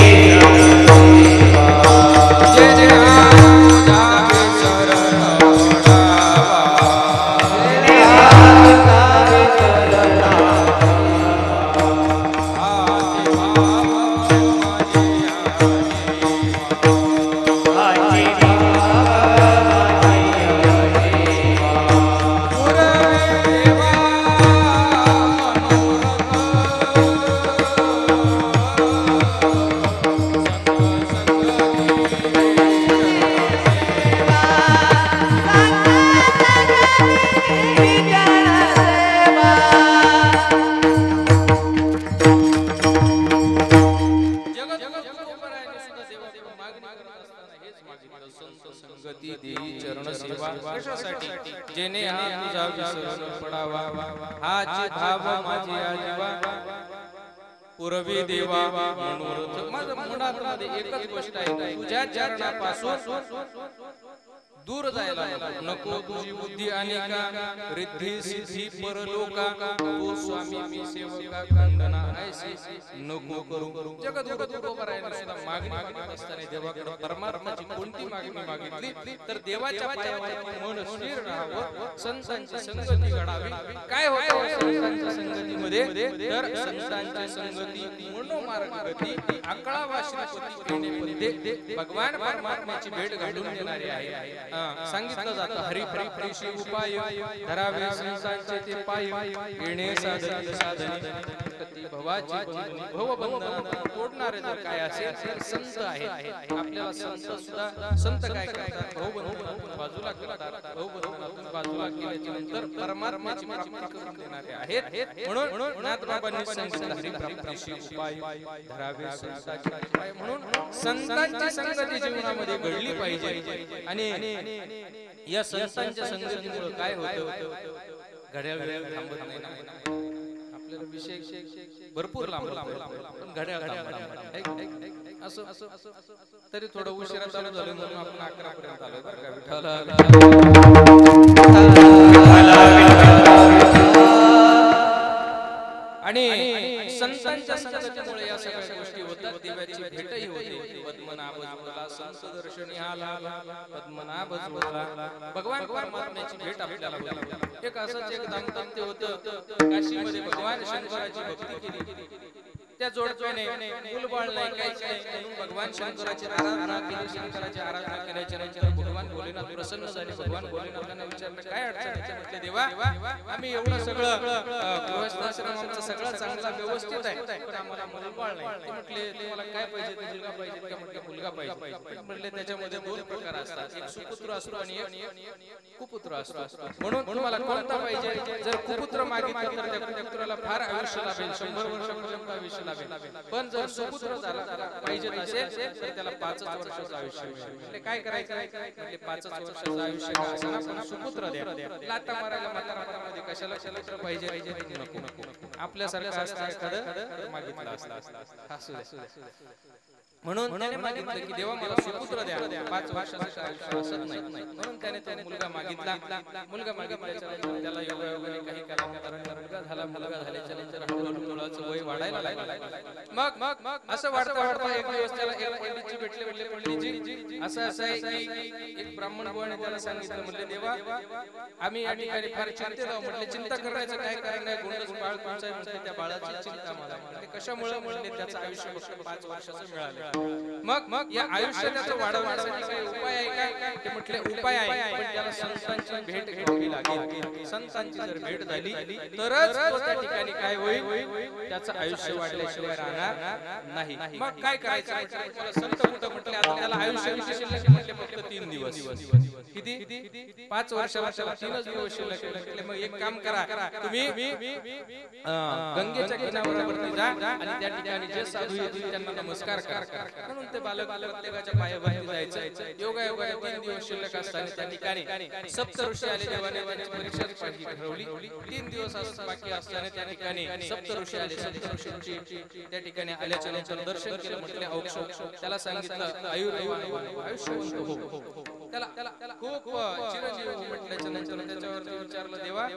जेने हा तुझा विसर पडावा हाची भाव माझी आजीवा पुरवी देवा मनोरथ. माझ्या मनामध्ये एकच गोष्ट आहे तुझ्या चरणापासून दूर जायला नको तुझी बुद्धी अनेका रिद्धी सिद्धी परलोका ओ स्वामी मी सेवका खंडना ऐसे नको करू. जगत उभं राहायला सुद्धा मागणी असताना देवाकडे परमार्थाची कोणती मागणी मागितली तर देवाच्या पायावरती मन स्थिर राहावं संतांची संगती घडावी. काय होतं संतांच्या संगतीमध्ये तर संतांची संगती मनोमार्ग गती अकळावा श्रीपती भगवान परमात्म्याची भेट घडून देणारी आहे. सांगितलं जातं हरी प्रीशी उपाय धरावे संतांचे ते पाय येणे साधन साधने भवाची भवबंधन तोडणारे जर काय असेल तर संत आहे. आपल्याला संत सुद्धा संत काय करतात भवबंधनातून बाजूला करतात. भवबंधनातून बाजूला केल्याच्या नंतर परमात्म्याची प्राप्ती करून देणारे आहेत. म्हणून नाथबाबांनी सांगितलं हरी प्रीशी उपाय धरावे संतांचे पाय. म्हणून संतांची संगती जीवनामध्ये घडली पाहिजे आणि या संतांच्या संगतीमुळे काय होतं घड्याळ थांबत नाही ना. आपल्याला विषय भरपूर लांब पण घड्याळ असं तरी थोडं उशिरा चालू झालं म्हणून आपण 11 पर्यंत आलोय बरं का. आणि संतांच्या संगतीमुळे या सगळ्या गोष्टी होतात. देवाची भेटही होते. पद्मनाभ जोडला संत दर्शनी आला पद्मनाभ जोडला भगवान परमात्म्याची भेट आपल्याला होते. एक असंच एक दाम्पत्य होतं काशीमध्ये भगवान शंकराची भक्ती केली त्या जोडप्याने मूलबाळ नाही काहीच नाही म्हणून भगवान शंकराची आराधना केली. शंकराची आराधना केल्याच्या नंतर भगवान भोलेनाथ प्रसन्न झाले. भगवान भोलेनाथांना विचारलं काय अडचण आहे? म्हटले देवा आम्ही एवढं सगळं गृहस्थाश्रम आमचं सगळं चांगला व्यवस्थित आहे पण आम्हाला मूलबाळ नाही. म्हटले तुम्हाला काय पाहिजे? मुलगा पाहिजे का? म्हटले मुलगा पाहिजे. म्हटले त्याच्यामध्ये दोन प्रकार असतात, एक सुपुत्र असतो आणि एक कुपुत्र असतो. म्हणून तुम्हाला कोणता पाहिजे? जर कुपुत्र मागितलं तर त्या कुपुत्राला फार आयुष्य लाभेल, 100 वर्षापर्यंत आयुष्य लाभेल. पण जर सुपुत्र झाला पाहिजे असेल तर त्याला 5 वर्षाचं आयुष्य मिळेल. म्हणजे काय करायचं? म्हणजे 5 वर्षाचं आयुष्य का असेना पण सुपुत्र द्या. लाता मारायला म्हातारामध्ये कशाला सुपुत्र पाहिजे? नको नको. आपल्यासारखं असतं एखादं मागितलं असतं. म्हणून त्याने मागितलं की देवा मला सुपुत्र द्या, 5 वर्षाचं आयुष्य असत नाही. म्हणून त्याने तो मुलगा मागितला. मुलगा मागितल्याच्या नंतर त्याला योगायोगाने काही कालांतराने मुलगा झाल्याच्या नंतर हळूहळू मुलाचं वय वाढायला लागलं. मग असं वाढता एक दिवस त्याला एक पंडितजी भेटले. म्हणले पंडितजी असं आहे की एक ब्राह्मण बुवाने त्याला सांगितलं, म्हणले देवा आम्ही या ठिकाणी फार चिंतेत आहोत. म्हटले चिंता करायचं काय कारण नाही, गोंडस बाळ तुमचं आहे. म्हटले त्या बाळाची चिंता मला. म्हणजे कशामुळे? म्हणले त्याचं आयुष्य फक्त 5 वर्षाचं मिळालं. मग या आयुष्य त्याचं वाढवण्यासाठी काही उपाय आहे का? ते म्हटले उपाय आहे पण त्याला संतांची भेट घ्यावी लागेल. संतांची जर भेट झाली तरच तो त्या ठिकाणी काय होईल, त्याचं आयुष्य वाढल्याशिवाय राहणार नाही. मग काय करायचं? मला संत कुठं म्हटले आता त्याला आयुष्य शिल्लक म्हटले फक्त 3 दिवस. किती? 5 वर्षाला 3च दिवस शिल्लक. म्हटले मग एक काम करा, तुम्ही गंगेच्या किनाऱ्यावरती जा आणि त्या ठिकाणी जे साधू येतील त्यांना नमस्कार करा. म्हणून ते बालक प्रत्येकाच्या पायाभरती जायचं. योगायोगाने 3 दिवस शिल्लक असताना त्या ठिकाणी सप्तऋषी आले. देवाने त्यांची परीक्षा ठरवली. 3 दिवस बाकी असताना त्या ठिकाणी सप्तऋषी आले. सप्तऋषींची त्या ठिकाणी आल्याच्या नंतर दर्शन केलं. म्हटले औक्ष. त्याला सांगितलं आयुष्यवंत हो. त्याला खूप चिरंजीव म्हटल्याच्या नंतर त्याच्यावर विचारलं देवा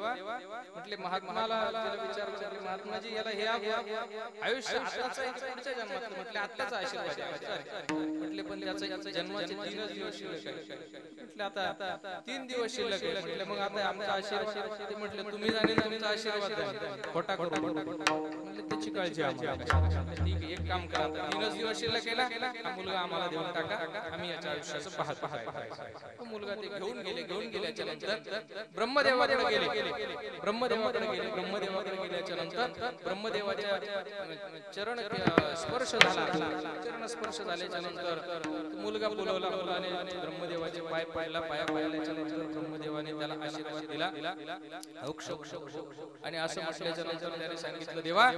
म्हटले महात्माला विचारलं महात्माजी याला हे आयुष्य आताच आहे पुढच्या जन्मात? म्हटले आत्ताचा आशीर्वाद आहे. म्हटले पण त्याचा जन्माचे 3च दिवस शिल्लक आहे. म्हटले आता 3 दिवस शिल्लक आहे. म्हटले मग आता आमचा आशीर्वाद? ते म्हटले तुम्ही जाणे तुमचा आशीर्वाद द्या, खोटा करू. म्हटले त्याची काळजी आम्हाला. ठीक आहे एक काम करा, 3च दिवस शिल्लक आहे ना, हा मुलगा आम्हाला देऊन टाका, आम्ही याच्या आयुष्याचं पाहतो. तो मुलगा ते घेऊन गेल्याच्या नंतर ब्रह्मदेवाकडे गेले. ब्रह्मदेवाकडे गेल्याच्या नंतर ब्रह्मदेवाच्या चरण स्पर्श झाला. चरण स्पर्श झाल्याच्या नंतर मुलगा बोलवला. मुलाने ब्रह्मदेवाचे पाय पायला. पाया पायल्याच्या नंतर ब्रह्मदेवाने त्याला आशीर्वाद दिला. आणि असं म्हटल्याच्या नंतर त्याने सांगितलं देवा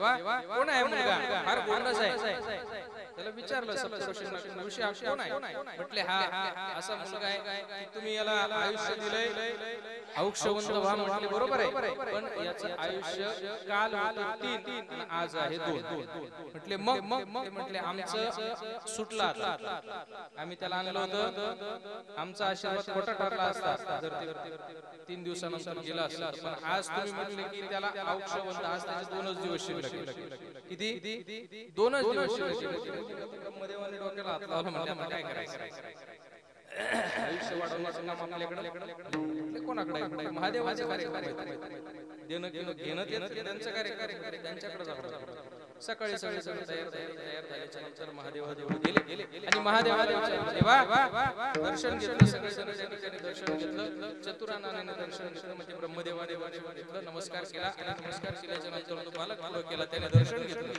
कोण आहे मुलगा? फार गोंडस आहे. त्याला विचारलं सप्तऋषींना विषय कोण आहे? म्हटले हा असा मुलगा आहे, तुम्ही याला आयुष्य दिलंय औक्षवंत व्हा. म्हटले बरोबर आहे पण याचं आयुष्य काल होतं 3 आणि आज आहे 2. म्हटले मग म्हटले आमचं सुटला. आम्ही त्याला आणलं होतं, आमचा आशीर्वाद खोटा ठरला असता जर ते 3 दिवसानंतर गेला असता. पण आज तुम्ही म्हटले की त्याला औक्षवंत, आज त्याचे 2च दिवस शिल्लक. किती? 2च दिवस शिल्लक. ब्रह्मदेवाने डोक्याला हात लावला. म्हटलं काय करायचं? आयुष्य वाढवण्याचं काम आपल्याकडे कोणाकडे आहे? महादेवाचे कार्यक्रम देणं घेणं त्यांचं कार्यक्रम त्यांच्याकडे जावं. सकाळी सगळे तयार झाल्याच्या नंतर महादेवाजवळ गेले आणि महादेवाला देवा दर्शन घेतलं. सगळे दर्शन घेतलं. चतुराननाने दर्शन घेतलं. म्हणजे ब्रह्मदेवाने घेतलं, नमस्कार केला आणि नमस्कार केल्याच्या नंतर तो बालक फॉलो केला. त्याने दर्शन घेतलं.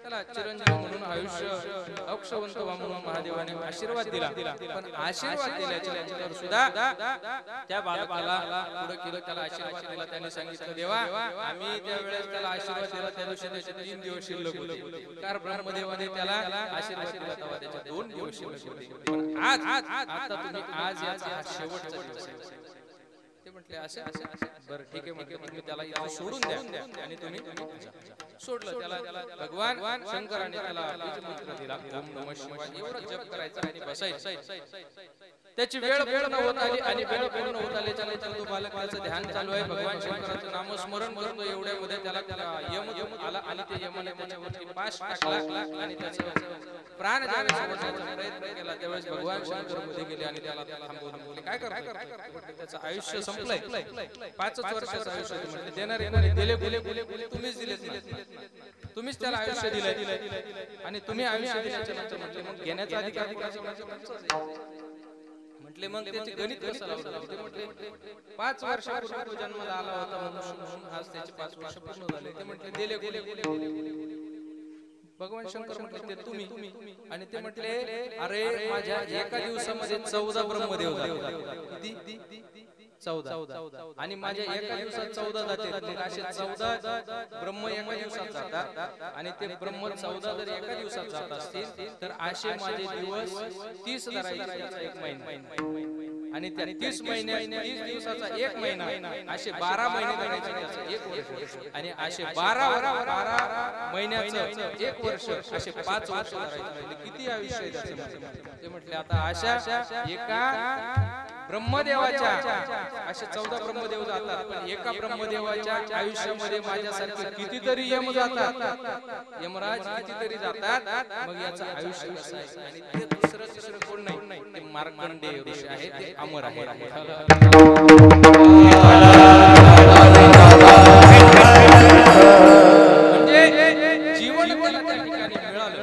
त्याला चिरंजीव म्हणून आयुष्य औक्षवंत व्हा म्हणून महादेवाने आशीर्वाद दिला. पण आशीर्वाद दिल्याच्या नंतर सुद्धा त्या बालकाला पुढे केलं, त्याला आशीर्वाद दिला. त्याने सांगितलं देवा आम्ही त्या वेळेस त्याला आशीर्वाद दिला त्या दिवशी त्याचे 3 दिवस शिल्लक होते. कारण ब्रह्मदेवाने त्याला आशीर्वाद दिला तेव्हा त्याचे 2 दिवस शिल्लक होते. पण आज आता तुम्ही आज याचा शेवटचा दिवस आहे. ते म्हटले असं बरं ठीक आहे. म्हटलं तुम्ही त्याला इथे सोडून द्या आणि तुम्ही सोडलं. त्याला भगवान शंकराने त्याला बीज मंत्र दिला. ओम नमः शिवाय एवढं जप करायचं आणि बसायचं. त्याची वेळ पूर्ण होत आली आणि वेळ पूर्ण होत आल्याच्या नंतर तो बालक त्याचं ध्यान चालू आहे भगवान शंकराचं नामस्मरण करतो एवढ्यामध्ये त्याला यम आला आणि ते यमाने त्याच्यावरती पाश टाकला आणि त्याचं प्राण ज्यावेळेस सोडण्याचा प्रयत्न केला त्यावेळेस भगवान शंकर मध्ये गेले आणि त्याला थांबवून बोलले काय करतो त्याचं आयुष्य संपलंय 5 वर्षाचं आयुष्य म्हणजे देणारे दिले तुम्हीच दिले तुम्हीच त्याला आयुष्य दिलंय आणि तुम्ही आयुष्य दिल्याच्या नंतर म्हटले मग घेण्याचा अधिकार म्हटले मग त्याचे गणित कसं लावलं ते म्हटले 5 वर्षापूर्वी तो जन्माला आला होता म्हणून आज त्याचे 5 वर्ष पूर्ण झाले ते म्हटले दिले भगवान शंकर म्हटले ते तुम्ही आणि ते म्हटले अरे माझ्या एका दिवसामध्ये 14 ब्रह्मदेव झाले किती 14 आणि माझ्या एका दिवसात 14 जाते मग असे 14 ब्रह्म एका दिवसात जातात आणि ते ब्रह्म 14 जर एका दिवसात जात असतील तर असे माझे दिवस 30 धरायचे एक महिना आणि त्या 30 महिन्यात 30 दिवसाचा एक महिना असे 12 महिने धरायचे त्याचं एक वर्ष आणि असे 12 महिन्याचं एक वर्ष असे 5 वर्ष धरायचे किती आयुष्य आहे त्याचं ते म्हटले आता अशा एका ब्रह्मदेवाच्या असे 14 ब्रह्मदेव जातात पण एका ब्रह्मदेवाच्या आयुष्यामध्ये माझ्यासारखे कितीतरी यम जातात यमराज कितीतरी जातात मग याचं आयुष्य कसं आहे आणि ते दुसरं कोण नाही ते मार्कंडेय ऋषी आहे ते अमर आहे म्हणजे जीवन त्याला त्या ठिकाणी मिळालं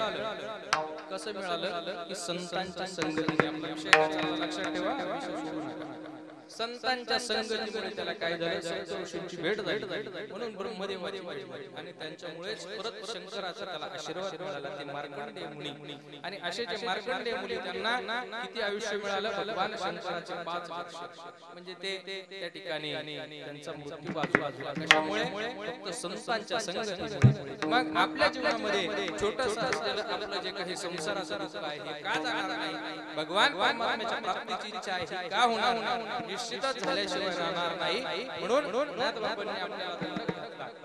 कसं मिळालं की संतांच्या संगतीने आपला विषय लक्षात ठेवा संतांच्या संगतीमुळे त्याला काय झालं संतोषाची भेट झाली म्हणून ब्रह्मदेवाची आणि त्यांच्यामुळेच परत शंकराचा त्याला आशीर्वाद मिळाला ते मार्कंडेय मुनी आणि असे जे मार्कंडेय मुनी त्यांना किती आयुष्य मिळालं भगवान शंकराचे 5 वर्ष म्हणजे ते त्या ठिकाणी त्यांचा मृत्यू बाजूला कशामुळे फक्त संतांच्या संगतीमुळे मग आपल्या जीवनामध्ये छोटंसं असलेलं आपलं जे काही संसाराचं दुःख आहे हे का जाणार नाही भगवान परमात्म्याच्या प्राप्तीची इच्छा आहे का होणार निश्चितच झाल्याशिवाय राहणार नाही म्हणून नाथबाबांनी आपल्याला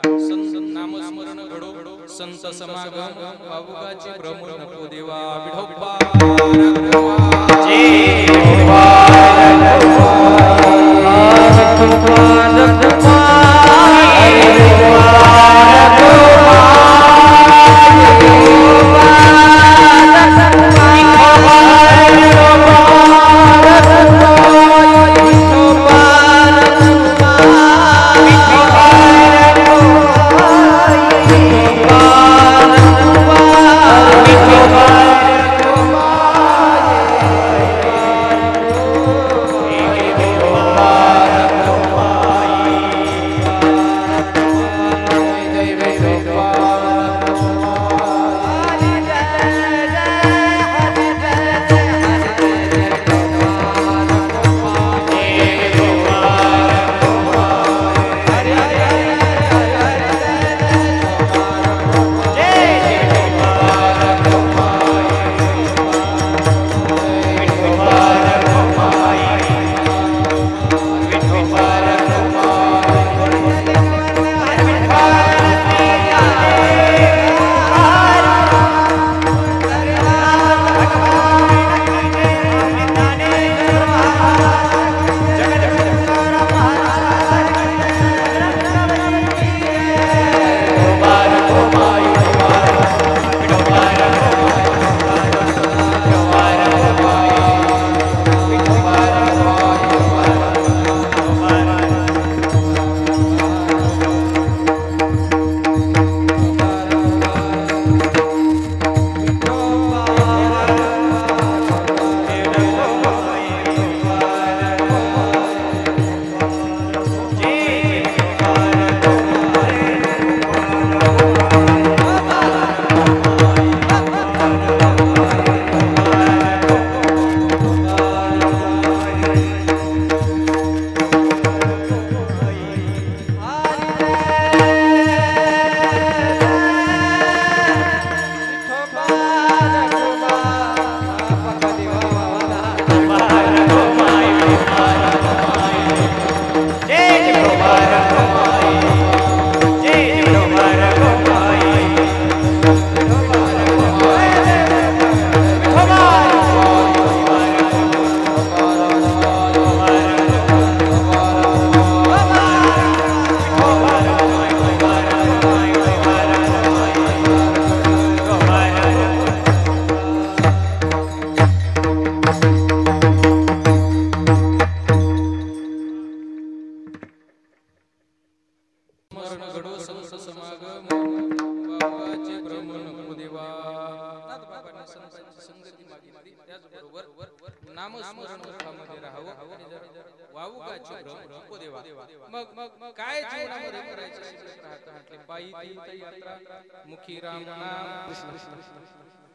संत नामस्मरण घडो संत समागम बाबुगाची भ्रम नको देवा विठोबा नामस्मरण मुखामध्ये राहावं आणि जर वावू का चुको देवा मग काय जीवनामध्ये करायचं शिल्लक राहतं म्हटले पायी तीर्थयात्रा मुखी राम नाम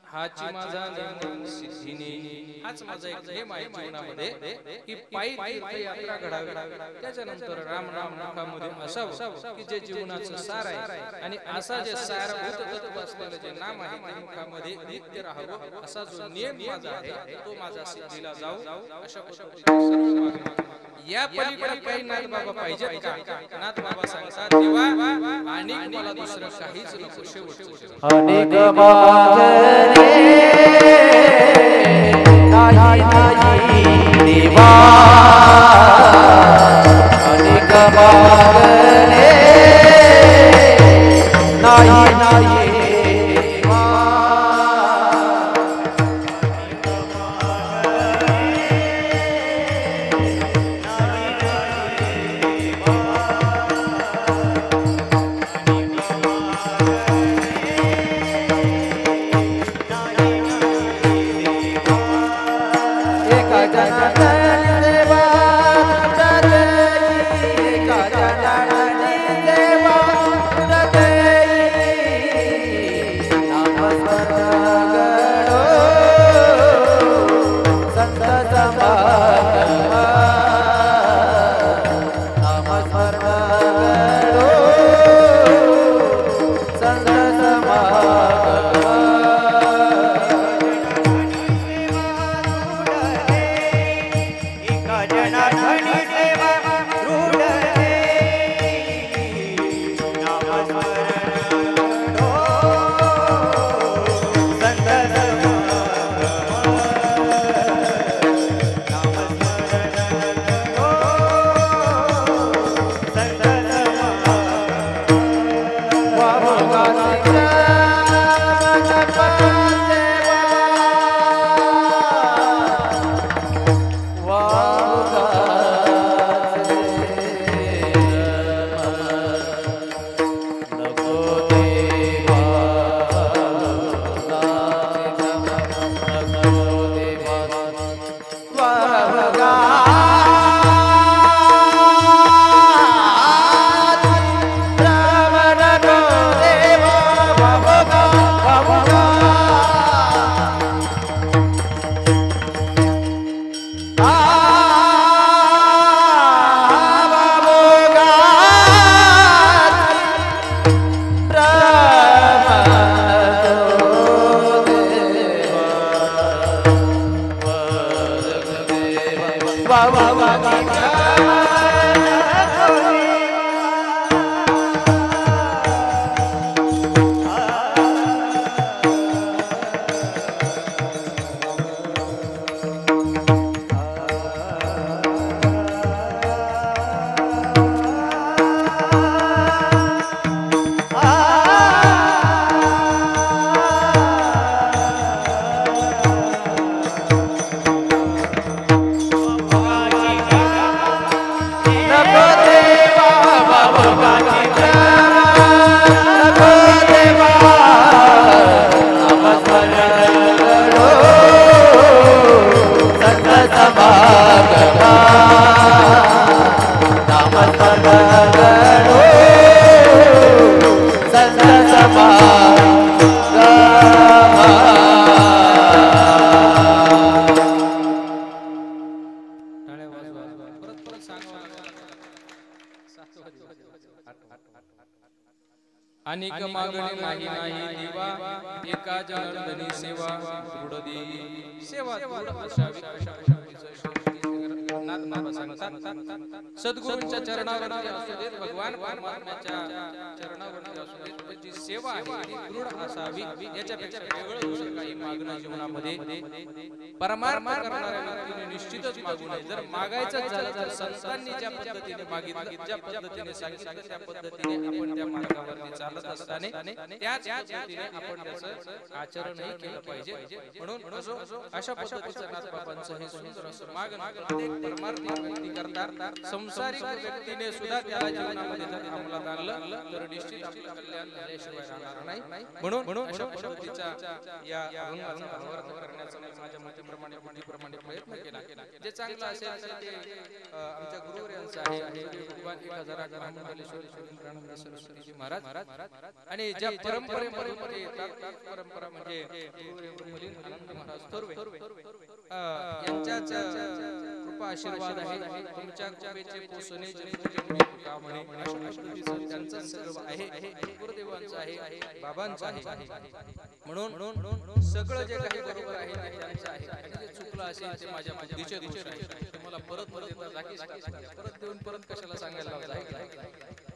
हाची माझा नेम सिद्धीने हाच माझा एक नेम आहे जीवनामध्ये की पायी तीर्थयात्रा घडावी त्याच्यानंतर राम नाम मुखामध्ये असावं की जे जीवनाचं सार आहे आणि असा जे सारभूत तत्व असलेलं जे नाम आहे ते मुखामध्ये नित्य राहावं असा जो नियम माझा आहे तो माझा सिद्धीला जाऊ अशा पद्धतीने सर्व मागणी या पलीकडे काही नाथ बाबा पाहिजेत का नाथ बाबा सांगतात देवा आणि मला दुसरं काहीच नको शेवटचं अनेक मागणे नाही नाही देवा अनेक मागणे नाही नाही देवा अनेक मागणे नाही नाही देवा एका जनार्दनी सेवा दृढदी सेवा दृढ असावी अशा पद्धतीचं नाथ बाबा सांगतात सद्गुरूंच्या चरणावरती असू देत भगवान परमात्म्याच्या चरणावरती असू देत त्याची सेवा आहे ती दृढ असावी याच्यापेक्षा वेगळं दुसरं काही मागणं जीवनामध्ये परमार्थ करणाऱ्या व्यक्तीने निश्चितच मागू नये जर मागायचं झालं तर संतांनी ज्या पद्धतीने मागितलं ज्या पद्धतीने सांगितलं त्या पद्धतीने आपण त्या मार्गावरती चालत असताना त्याच पद्धतीने आपण त्याचं आचरणही केलं पाहिजे म्हणून अशा पद्धतीचं नाथ बाबांचं हे सुंदर असं मागणं प्रत्येक परमार्थी व्यक्ती करतात संसारिक व्यक्तीने सुद्धा त्याला जीवनामध्ये जर अंमलात आणलं तर निश्चित आपलं कल्याण झाल्याशिवाय राहणार नाही म्हणून अशा पद्धतीचा या अभंगाचा अनुवर्त करण्याचा माझ्या मतेप्रमाणे बुद्धीप्रमाणे प्रयत्न केला चांगलं असेल तर ते आमच्या गुरुवर्यांचं आहे भगवान 1008 महामंडलेश्वर सुरेंद्रानंद सरस्वतीजी महाराज आणि ज्या परंपरेमध्ये परंपरा म्हणजे गुरुवर्य ब्रह्मलीन आनंद महाराज थोरवे यांच्याच कृपा आशीर्वाद आहे तुमच्या कृपेचे पोसणे का म्हणे अशा पद्धतीचं त्यांचं सर्व आहे गुरुदेवांचं आहे बाबांचं आहे म्हणून सगळं जे काही बरोबर आहे ते त्यांचं आहे आणि जे चुकलं असेल ते माझ्या बुद्धीचे दोष आहे तुम्हाला परत देऊन परत कशाला सांगायला लावताय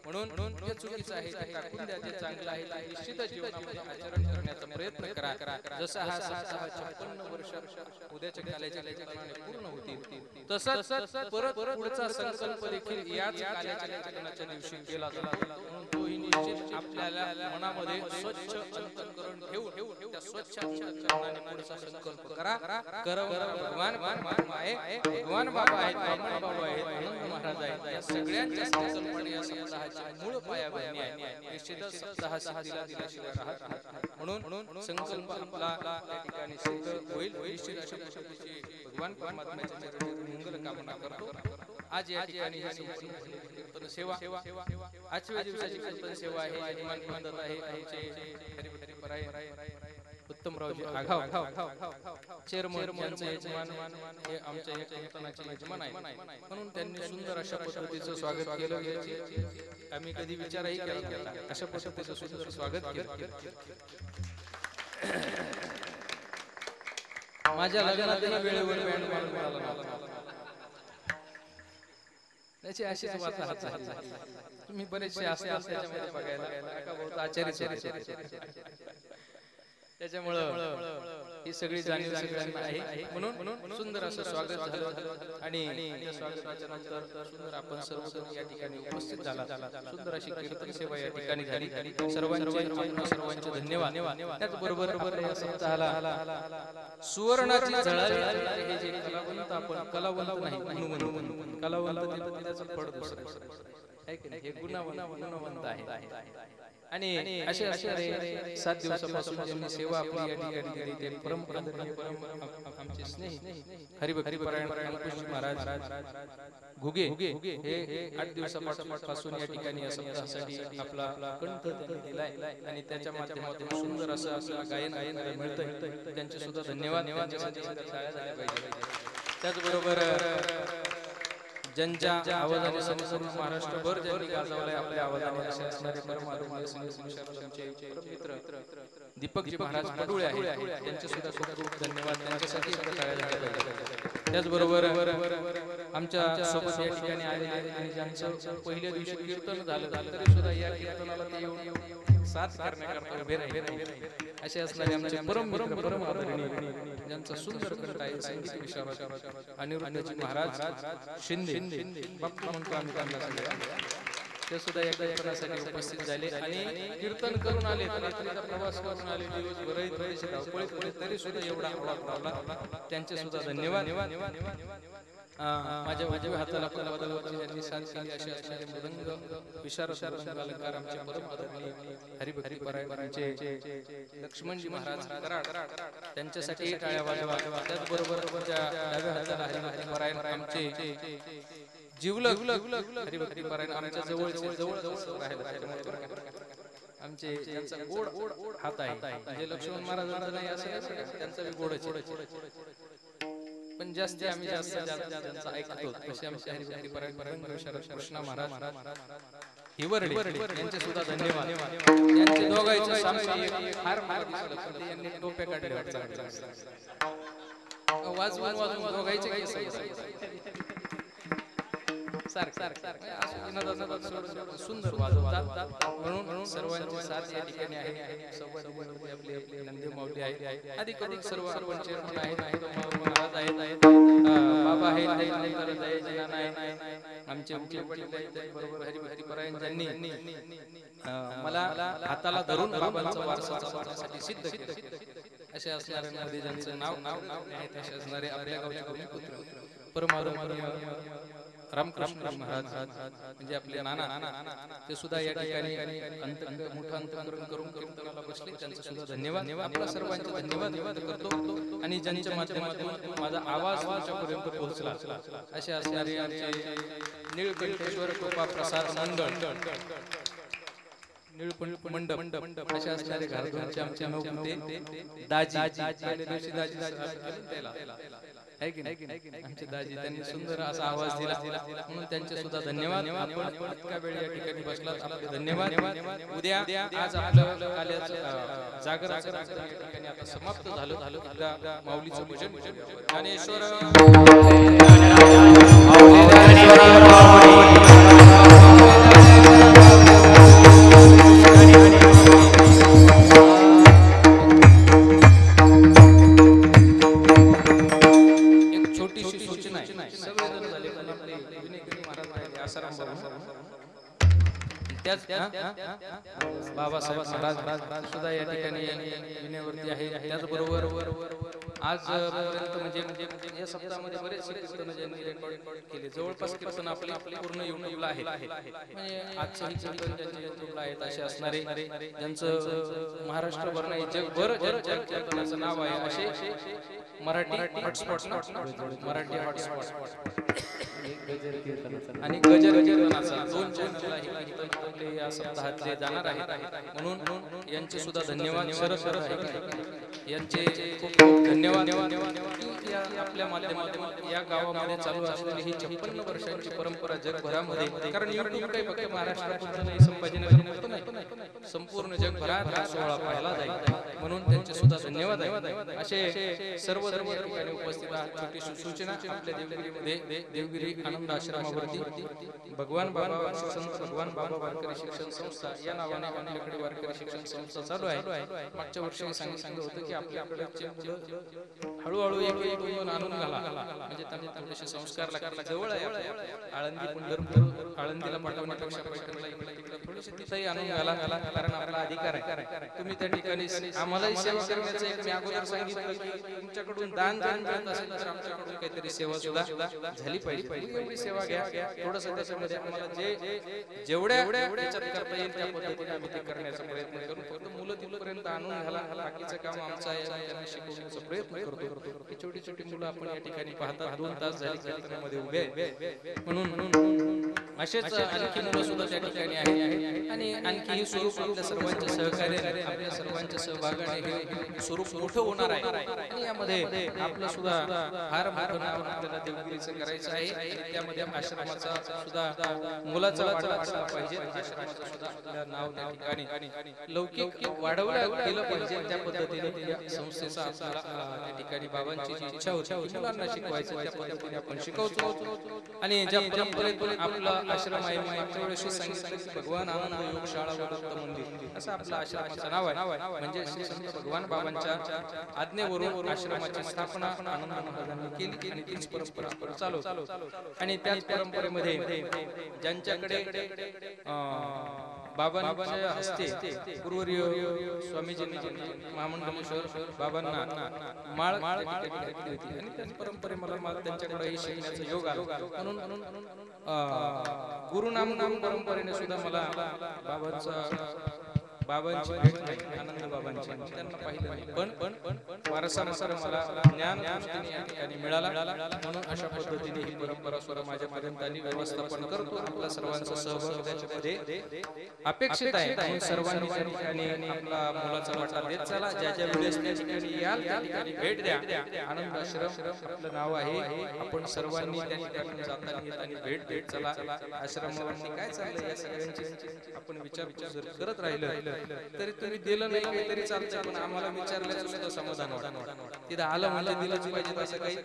म्हणून जे चुकीचं आहे ते टाकून द्या जे चांगलं आहे ते निश्चितच जीवनामध्ये आचरण करण्याचा प्रयत्न करा जसा हा 56 वर्ष उद्याच्या काल्याच्या लेखनाने पूर्ण होतील तसंच परत पुढचा संकल्प देखील याच काल्याच्या लेखनाच्या दिवशी केला जातो म्हणून तोही निश्चित आपल्याला मनामध्ये स्वच्छ अंतःकरण ठेवून त्या स्वच्छ अंतःकरणाने पुढचा संकल्प करा भगवान आहे भगवान बाबा आहेत बाबा आहेत आनंद महाराज आहेत या सगळ्यांच्या संकल्पने या सप्ताहाची मूळ पायाभरणी आहे निश्चितच सप्ताह सिद्धीला दिल्याशिवाय राहत नाही म्हणून संकल्प आपला त्या ठिकाणी सिद्ध होईल निश्चित अशा पद्धतीची भगवान परमात्म्याच्या चरणी मंगल कामना करतो आज या ठिकाणी कीर्तन सेवा आजच्या दिवसाची कीर्तन सेवा आहे यजमान पद्धत आहे आमचे हरिभरी पराय उत्तमरावजी आघाव चेअरमन यांचे यजमान हे आमच्या या कीर्तनाचे यजमान आहे म्हणून त्यांनी सुंदर अशा पद्धतीचं स्वागत केलं आम्ही कधी विचारही केला अशा पद्धतीचं सुंदर स्वागत केलं माझ्या लग्नातही वेळेवर बँड मिळाला त्याची अशीच वार्ता तुम्ही बरेचसे असे त्याच्यामध्ये बघायला का बहुत आचार्य त्याच्यामुळं ही सगळी जाणीव सगळ्यांना आहे म्हणून सुंदर असं स्वागत झालं आणि त्या स्वागताच्या नंतर सुंदर आपण सर्वजण या ठिकाणी उपस्थित झाला सुंदर अशी कीर्तन सेवा या ठिकाणी झाली सर्वांचे धन्यवाद त्याचबरोबर या सप्ताहाला सुवर्णाची झळाळी हे जे कलावंत आपण कलावंत नाही म्हणून कलावंत त्याचं फळ दुसरं आहे की नाही हे गुणवंत आहे आणि असे असणारे 7 दिवसापासून ज्यांनी सेवा आपली या ठिकाणी केली ते परंपरा आमचे स्नेही हरिभक्ती परायण रामकृष्ण महाराज घुगे हे 8 दिवसापासून या ठिकाणी या सप्ताहासाठी आपला कंठ त्यांनी दिलाय आणि त्याच्या माध्यमातून सुंदर असं आपल्याला गायन मिळतंय त्यांचे सुद्धा धन्यवाद त्याचबरोबर ज्यांच्या आवाजाने संपूर्ण महाराष्ट्रभर ज्यांनी गाजवलाय आपल्या आवाजाने असे असणारे परमात्मा संगीत मित्र दीपकजी महाराज पडुळे आहेत त्यांचे सुद्धा खूप धन्यवाद त्यांच्यासाठी त्याचबरोबर आमच्या सोबत या ठिकाणी आलेले आणि ज्यांचं पहिल्या दिवशी कीर्तन झालं तरी सुद्धा या कीर्तनाला ते येऊन साथ करण्याकरता उभे राहिले असे असणारे आमचे परम मित्र परम आदरणीय ज्यांचा सुंदर कंठ आहे संगीत विशारद अनिरुद्धजी महाराज शिंदे बाप्पा म्हणतो आम्ही त्यांना ते सुद्धा या कीर्तनासाठी उपस्थित झाले आणि कीर्तन करून आले रात्रीचा प्रवास करून आले दिवसभर तरी सुद्धा एवढा आवडा लावला त्यांचे सुद्धा धन्यवाद माझ्या उजव्या हाताला पदवरची ज्यांनी साथ केली असे असणारे मृदंग विशारद अलंकार आमचे परम आदरणीय हरिभक्ती परायणाचे लक्ष्मणजी महाराज कराड त्यांच्यासाठी टाळ्या वाजवा त्याचबरोबर डाव्या हाताला हरिभक्ती परायण आमचे जीवलग हरिभक्ती परायण आमच्या जवळ राहिला आमचे त्यांचा गोड हात आहे म्हणजे लक्ष्मण महाराजांचा नाही असं त्यांचा गोड पण जास्त आम्ही जास्त त्यांचा ऐकतो असे आमचे हरिभक्ती परायण कृष्णा महाराज हिवरडे यांचे सुद्धा धन्यवाद यांचे दोघांचे सामने फार दिसलं यांनी टोप्या काढल्या वाजवून दोघांचे सुंदर वाजवतात म्हणून सर्वांची साथ या ठिकाणी आहे आपले नंदी माऊली आहे अधिक सर्व आपण चेअरमन आहेत महाराज आहेत बाबा आहेत आमचे मुख्य वडील आहेत बरोबर हरिभक्ती परायण ज्यांनी मला हाताला धरून बाबांचा वारसा जपण्यासाठी सिद्ध केलं असे असणारे मध्ये ज्यांचं नाव आहे तसे असणारे आपल्या गावचे पुत्र परमात्मा रामकृष्ण महाराज म्हणजे आपले नाना ते सुद्धा या ठिकाणी मोठं अंतकरण करून कीर्तनाला बसले. त्यांचं सुद्धा धन्यवाद. आपल्या सर्वांचे धन्यवाद व्यक्त करतो. आणि ज्यांच्या माध्यमातून माझा आवाज तुमच्यापर्यंत पोहोचला असे असणारे आमचे निळकंठेश्वर कृपा प्रसार मंडळ, निळकंठ मंडप असे असणारे घरधुरचे आमचे नवखे दाजी आहे की नाही, आमचे दाजी त्यांनी सुंदर असा आवाज दिला म्हणून त्यांचे सुद्धा धन्यवाद. आपण इतक्या वेळ या ठिकाणी बसलात, आपले धन्यवाद. उद्या आज आपलं आल्याचं जागराचं या ठिकाणी आता समाप्त झालं. माऊलीचं भजन ज्ञानेश्वर बाबासाहेब महाराज सुद्धा या ठिकाणी विनयावरती आहे. त्याचबरोबर आज म्हणजे या सप्ताहामध्ये बरेचसे कीर्तन ज्यांनी रेकॉर्ड केले, जवळपास कीर्तन आपले पूर्ण युट्यूबला आहेत. म्हणजे आजचं कीर्तन ज्यांचे युट्यूबला आहेत असे असणारे ज्यांचं महाराष्ट्रभर नाही जगभर ज्यांच्या कीर्तनाचं नाव आहे असे मराठी हॉटस्पॉट, मराठी हॉटस्पॉट आणि गजर कीर्तनाचा 2 चॅनलला हे कीर्तन या सप्ताहातले जाणार आहेत. म्हणून यांचे सुद्धा धन्यवाद. यांचे खूप खूप धन्यवाद. आपल्या माध्यमातून या गावामध्ये चालू असलेली ही 56 वर्षांची परंपरा जगभरामध्ये, कारण युट्यूब काही फक्त महाराष्ट्रापुरतं नाही, संभाजीनगर नाही, संपूर्ण जगभरात हा सोहळा पाहायला जाईल. म्हणून त्यांचे सुद्धा धन्यवाद आहे. असे सर्व धर्म या ठिकाणी उपस्थित आहेत. छोटी सूचना, आपल्या देवगिरीमध्ये देवगिरी आनंद आश्रमावरती भगवान बाबा संत भगवान बाबा वारकरी शिक्षण संस्था या नावाने आपल्याकडे वारकरी शिक्षण संस्था चालू आहे. मागच्या वर्षी सांगितलं होतं की आपल्याकडे मुलं हळूहळू एक दोन आणून घाला, म्हणजे त्यांना थोडेसे संस्कार लागतात. जवळ आहे आळंदी पंढरपूर, आळंदीला पाठवण्यापेक्षा पैठणला इकडे थोडेसे तिथेही आणून घाला, कारण आपला अधिकार आहे. तुम्ही त्या ठिकाणी आम्हालाही सेवा करण्याचं एक मी अगोदर सांगितलं की तुमच्याकडून दान मिळत असेल तर आमच्याकडून काहीतरी सेवा सुद्धा झाली पाहिजे. एवढी सेवा घ्या. थोडंसं त्याच्यामध्ये आम्हाला जेवढ्या याच्यात करता येईल त्या पद्धतीने आम्ही ते करण्याचा प्रयत्न करू. फक्त मुलं तिथपर्यंत आणून घाला, बाकीचं काम आमचं आहे, त्यांना शिकवण्याचा प्रयत्न करतो. छोटी छोटी मुलं आपण या ठिकाणी पाहतात, 2 तास झाली कीर्तनामध्ये उभे. म्हणून असेच आणखी मुलं सुद्धा त्या ठिकाणी आहेत. आणि आणखी ही स्वरूप आपल्या सर्वांच्या सहकार्याने, आपल्या सर्वांच्या सहभागाने हे स्वरूप मोठं होणार आहे. आणि यामध्ये आपलं सुद्धा फार मोठं नाव आपल्याला देवगिरीचं करायचं आहे. त्यामध्ये आश्रमाचा सुद्धा मुलाचा वाटा असला पाहिजे. आश्रमाचं सुद्धा आपलं नाव त्या ठिकाणी लौकिक वाढवलं गेलं पाहिजे. त्या पद्धतीने या संस्थेचा आपल्याला त्या ठिकाणी बाबांची जी इच्छा होती मुलांना शिकवायचं, त्या पद्धतीने आपण शिकवतो. आणि ज्या परंपरेतून आपला आश्रम आहे, मागच्या वेळेस सांगितलं भगवान आनंद योग शाळा व दत्त मंदिर असं आपलं आश्रमाचं नाव आहे. म्हणजे श्री संत भगवान बाबांच्या आज्ञेवरून आश्रमाची स्थापना आनंद महाराजांनी केली आणि तीच परंपरा चालू. आणि त्याच परंपरेमध्ये ज्यांच्याकडे बाबांच्या हस्ते गुरुवर्य स्वामीजींना महामंडलेश्वर बाबांना माळ घातली होती आणि त्याच परंपरे मला त्यांच्याकडेही शिकण्याचा योग आला. म्हणून गुरुनाम परंपरेने सुद्धा मला बाबांची भेट नाही, आनंद बाबांची त्यांना पाहिलं नाही, पण वारसानुसार मला ज्ञान या ठिकाणी मिळाला. म्हणून अशा पद्धतीने ही परंपरा सुद्धा माझ्यापर्यंत आली. व्यवस्थापन करतो. आपल्या सर्वांचा सहभाग त्याच्यामध्ये अपेक्षित आहे. म्हणून सर्वांनी त्या ठिकाणी आपला मुलाचा वाटा देत चला. ज्या वेळेस त्या ठिकाणी याल त्या ठिकाणी भेट द्या. आनंद आश्रम आपलं नाव आहे. आपण सर्वांनी त्या ठिकाणी जाताना येताना भेट देत चला. आश्रमावरती काय चाललंय या सगळ्यांची आपण विचारपूस जर करत राहिलं तरी तुम्ही दिलं नाही काहीतरी चालतं, पण आम्हाला विचारल्याचं सुद्धा समाधान वाटतं. तिथं आलं म्हणजे दिलंच पाहिजे असं काही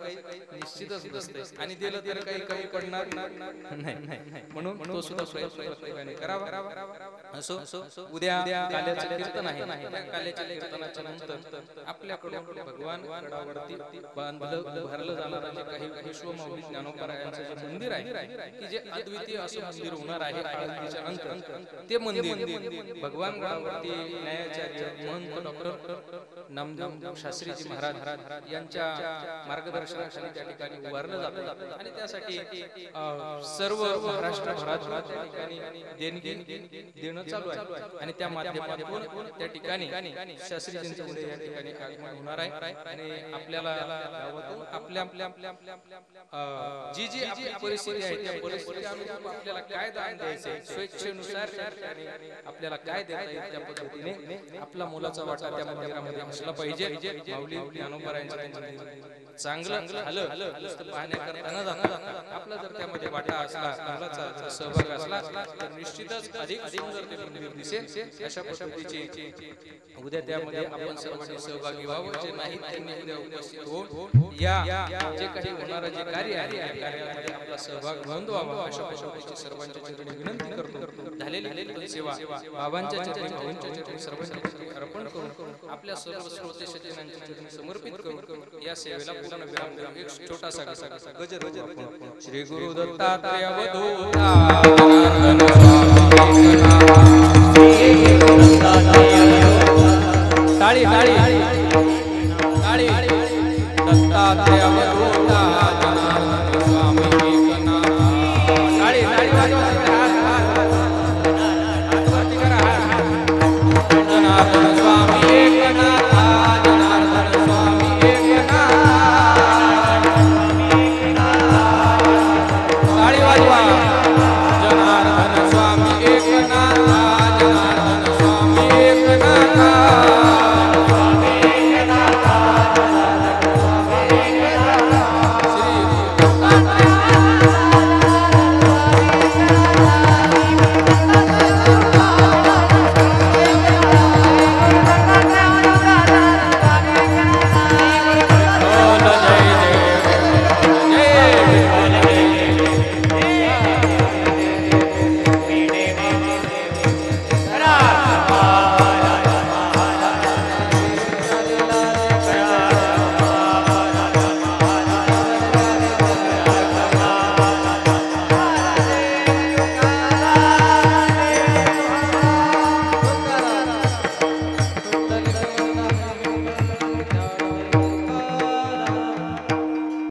निश्चितच नसते. आणि दिलं तर काही पडणार नाही. म्हणून तो सुद्धा प्रयत्न करावा. असो, उद्या काल्याचं कीर्तन आहे. त्या काल्याच्या कीर्तनाच्या नंतर आपल्याकडून भगवान गडावरती बांधलं उभारलं जाणार जे काही विश्वमाऊली ज्ञानोबरायांचं जे मंदिर आहे की जे अद्वितीय असं मंदिर होणार आहे आळंदीच्या नंतर, ते मंदिर भगवान मंगळावरती न्यायाचार्य महंत डॉक्टर नामदेव शास्त्रीजी महाराज यांच्या मार्गदर्शनाखाली त्या ठिकाणी उभारलं जातं आणि त्यासाठी सर्व महाराष्ट्रभरात त्या ठिकाणी देणगी देणं चालू आहे आणि त्या माध्यमातून त्या ठिकाणी शास्त्रीजींचं उद्या या ठिकाणी आगमन होणार आहे आणि आपल्याला गावातून आपल्या जी जी आपली परिस्थिती आहे त्या परिस्थितीनुरूप आपल्याला काय दान द्यायचे स्वेच्छेनुसार आपल्याला काय देता येईल त्या पद्धतीने आपला मुलाचा वाटा त्या मंदिरामध्ये असला पाहिजे. माऊली ज्ञानोबा चांगलं झालं नुसतं पाहण्याकरता न जाता आपला जर त्यामध्ये वाटा असला मुलाचा सहभाग असला तर निश्चितच अधिक सुंदर ते मंदिर दिसेल. अशा पद्धतीची उद्या त्यामध्ये आपण सर्वांनी सहभागी व्हावं. जे नाही त्यांनी उद्या उपस्थित होऊन या जे काही होणारं जे कार्य आहे या कार्यामध्ये आपला सहभाग नोंदवावा अशा पद्धतीची सर्वांच्या चरणी विनंती करतो. झालेली सेवा बाबांच्या चरणी भाऊंच्या चरणी सर्वांच्या चरणी अर्पण करून आपल्या सर्व श्रोते सज्जनांच्या चरणी समर्पित करून या सेवेला पूर्ण विराम देऊन एक छोटासा गजर श्री गुरु दत्तात्रय अवधूत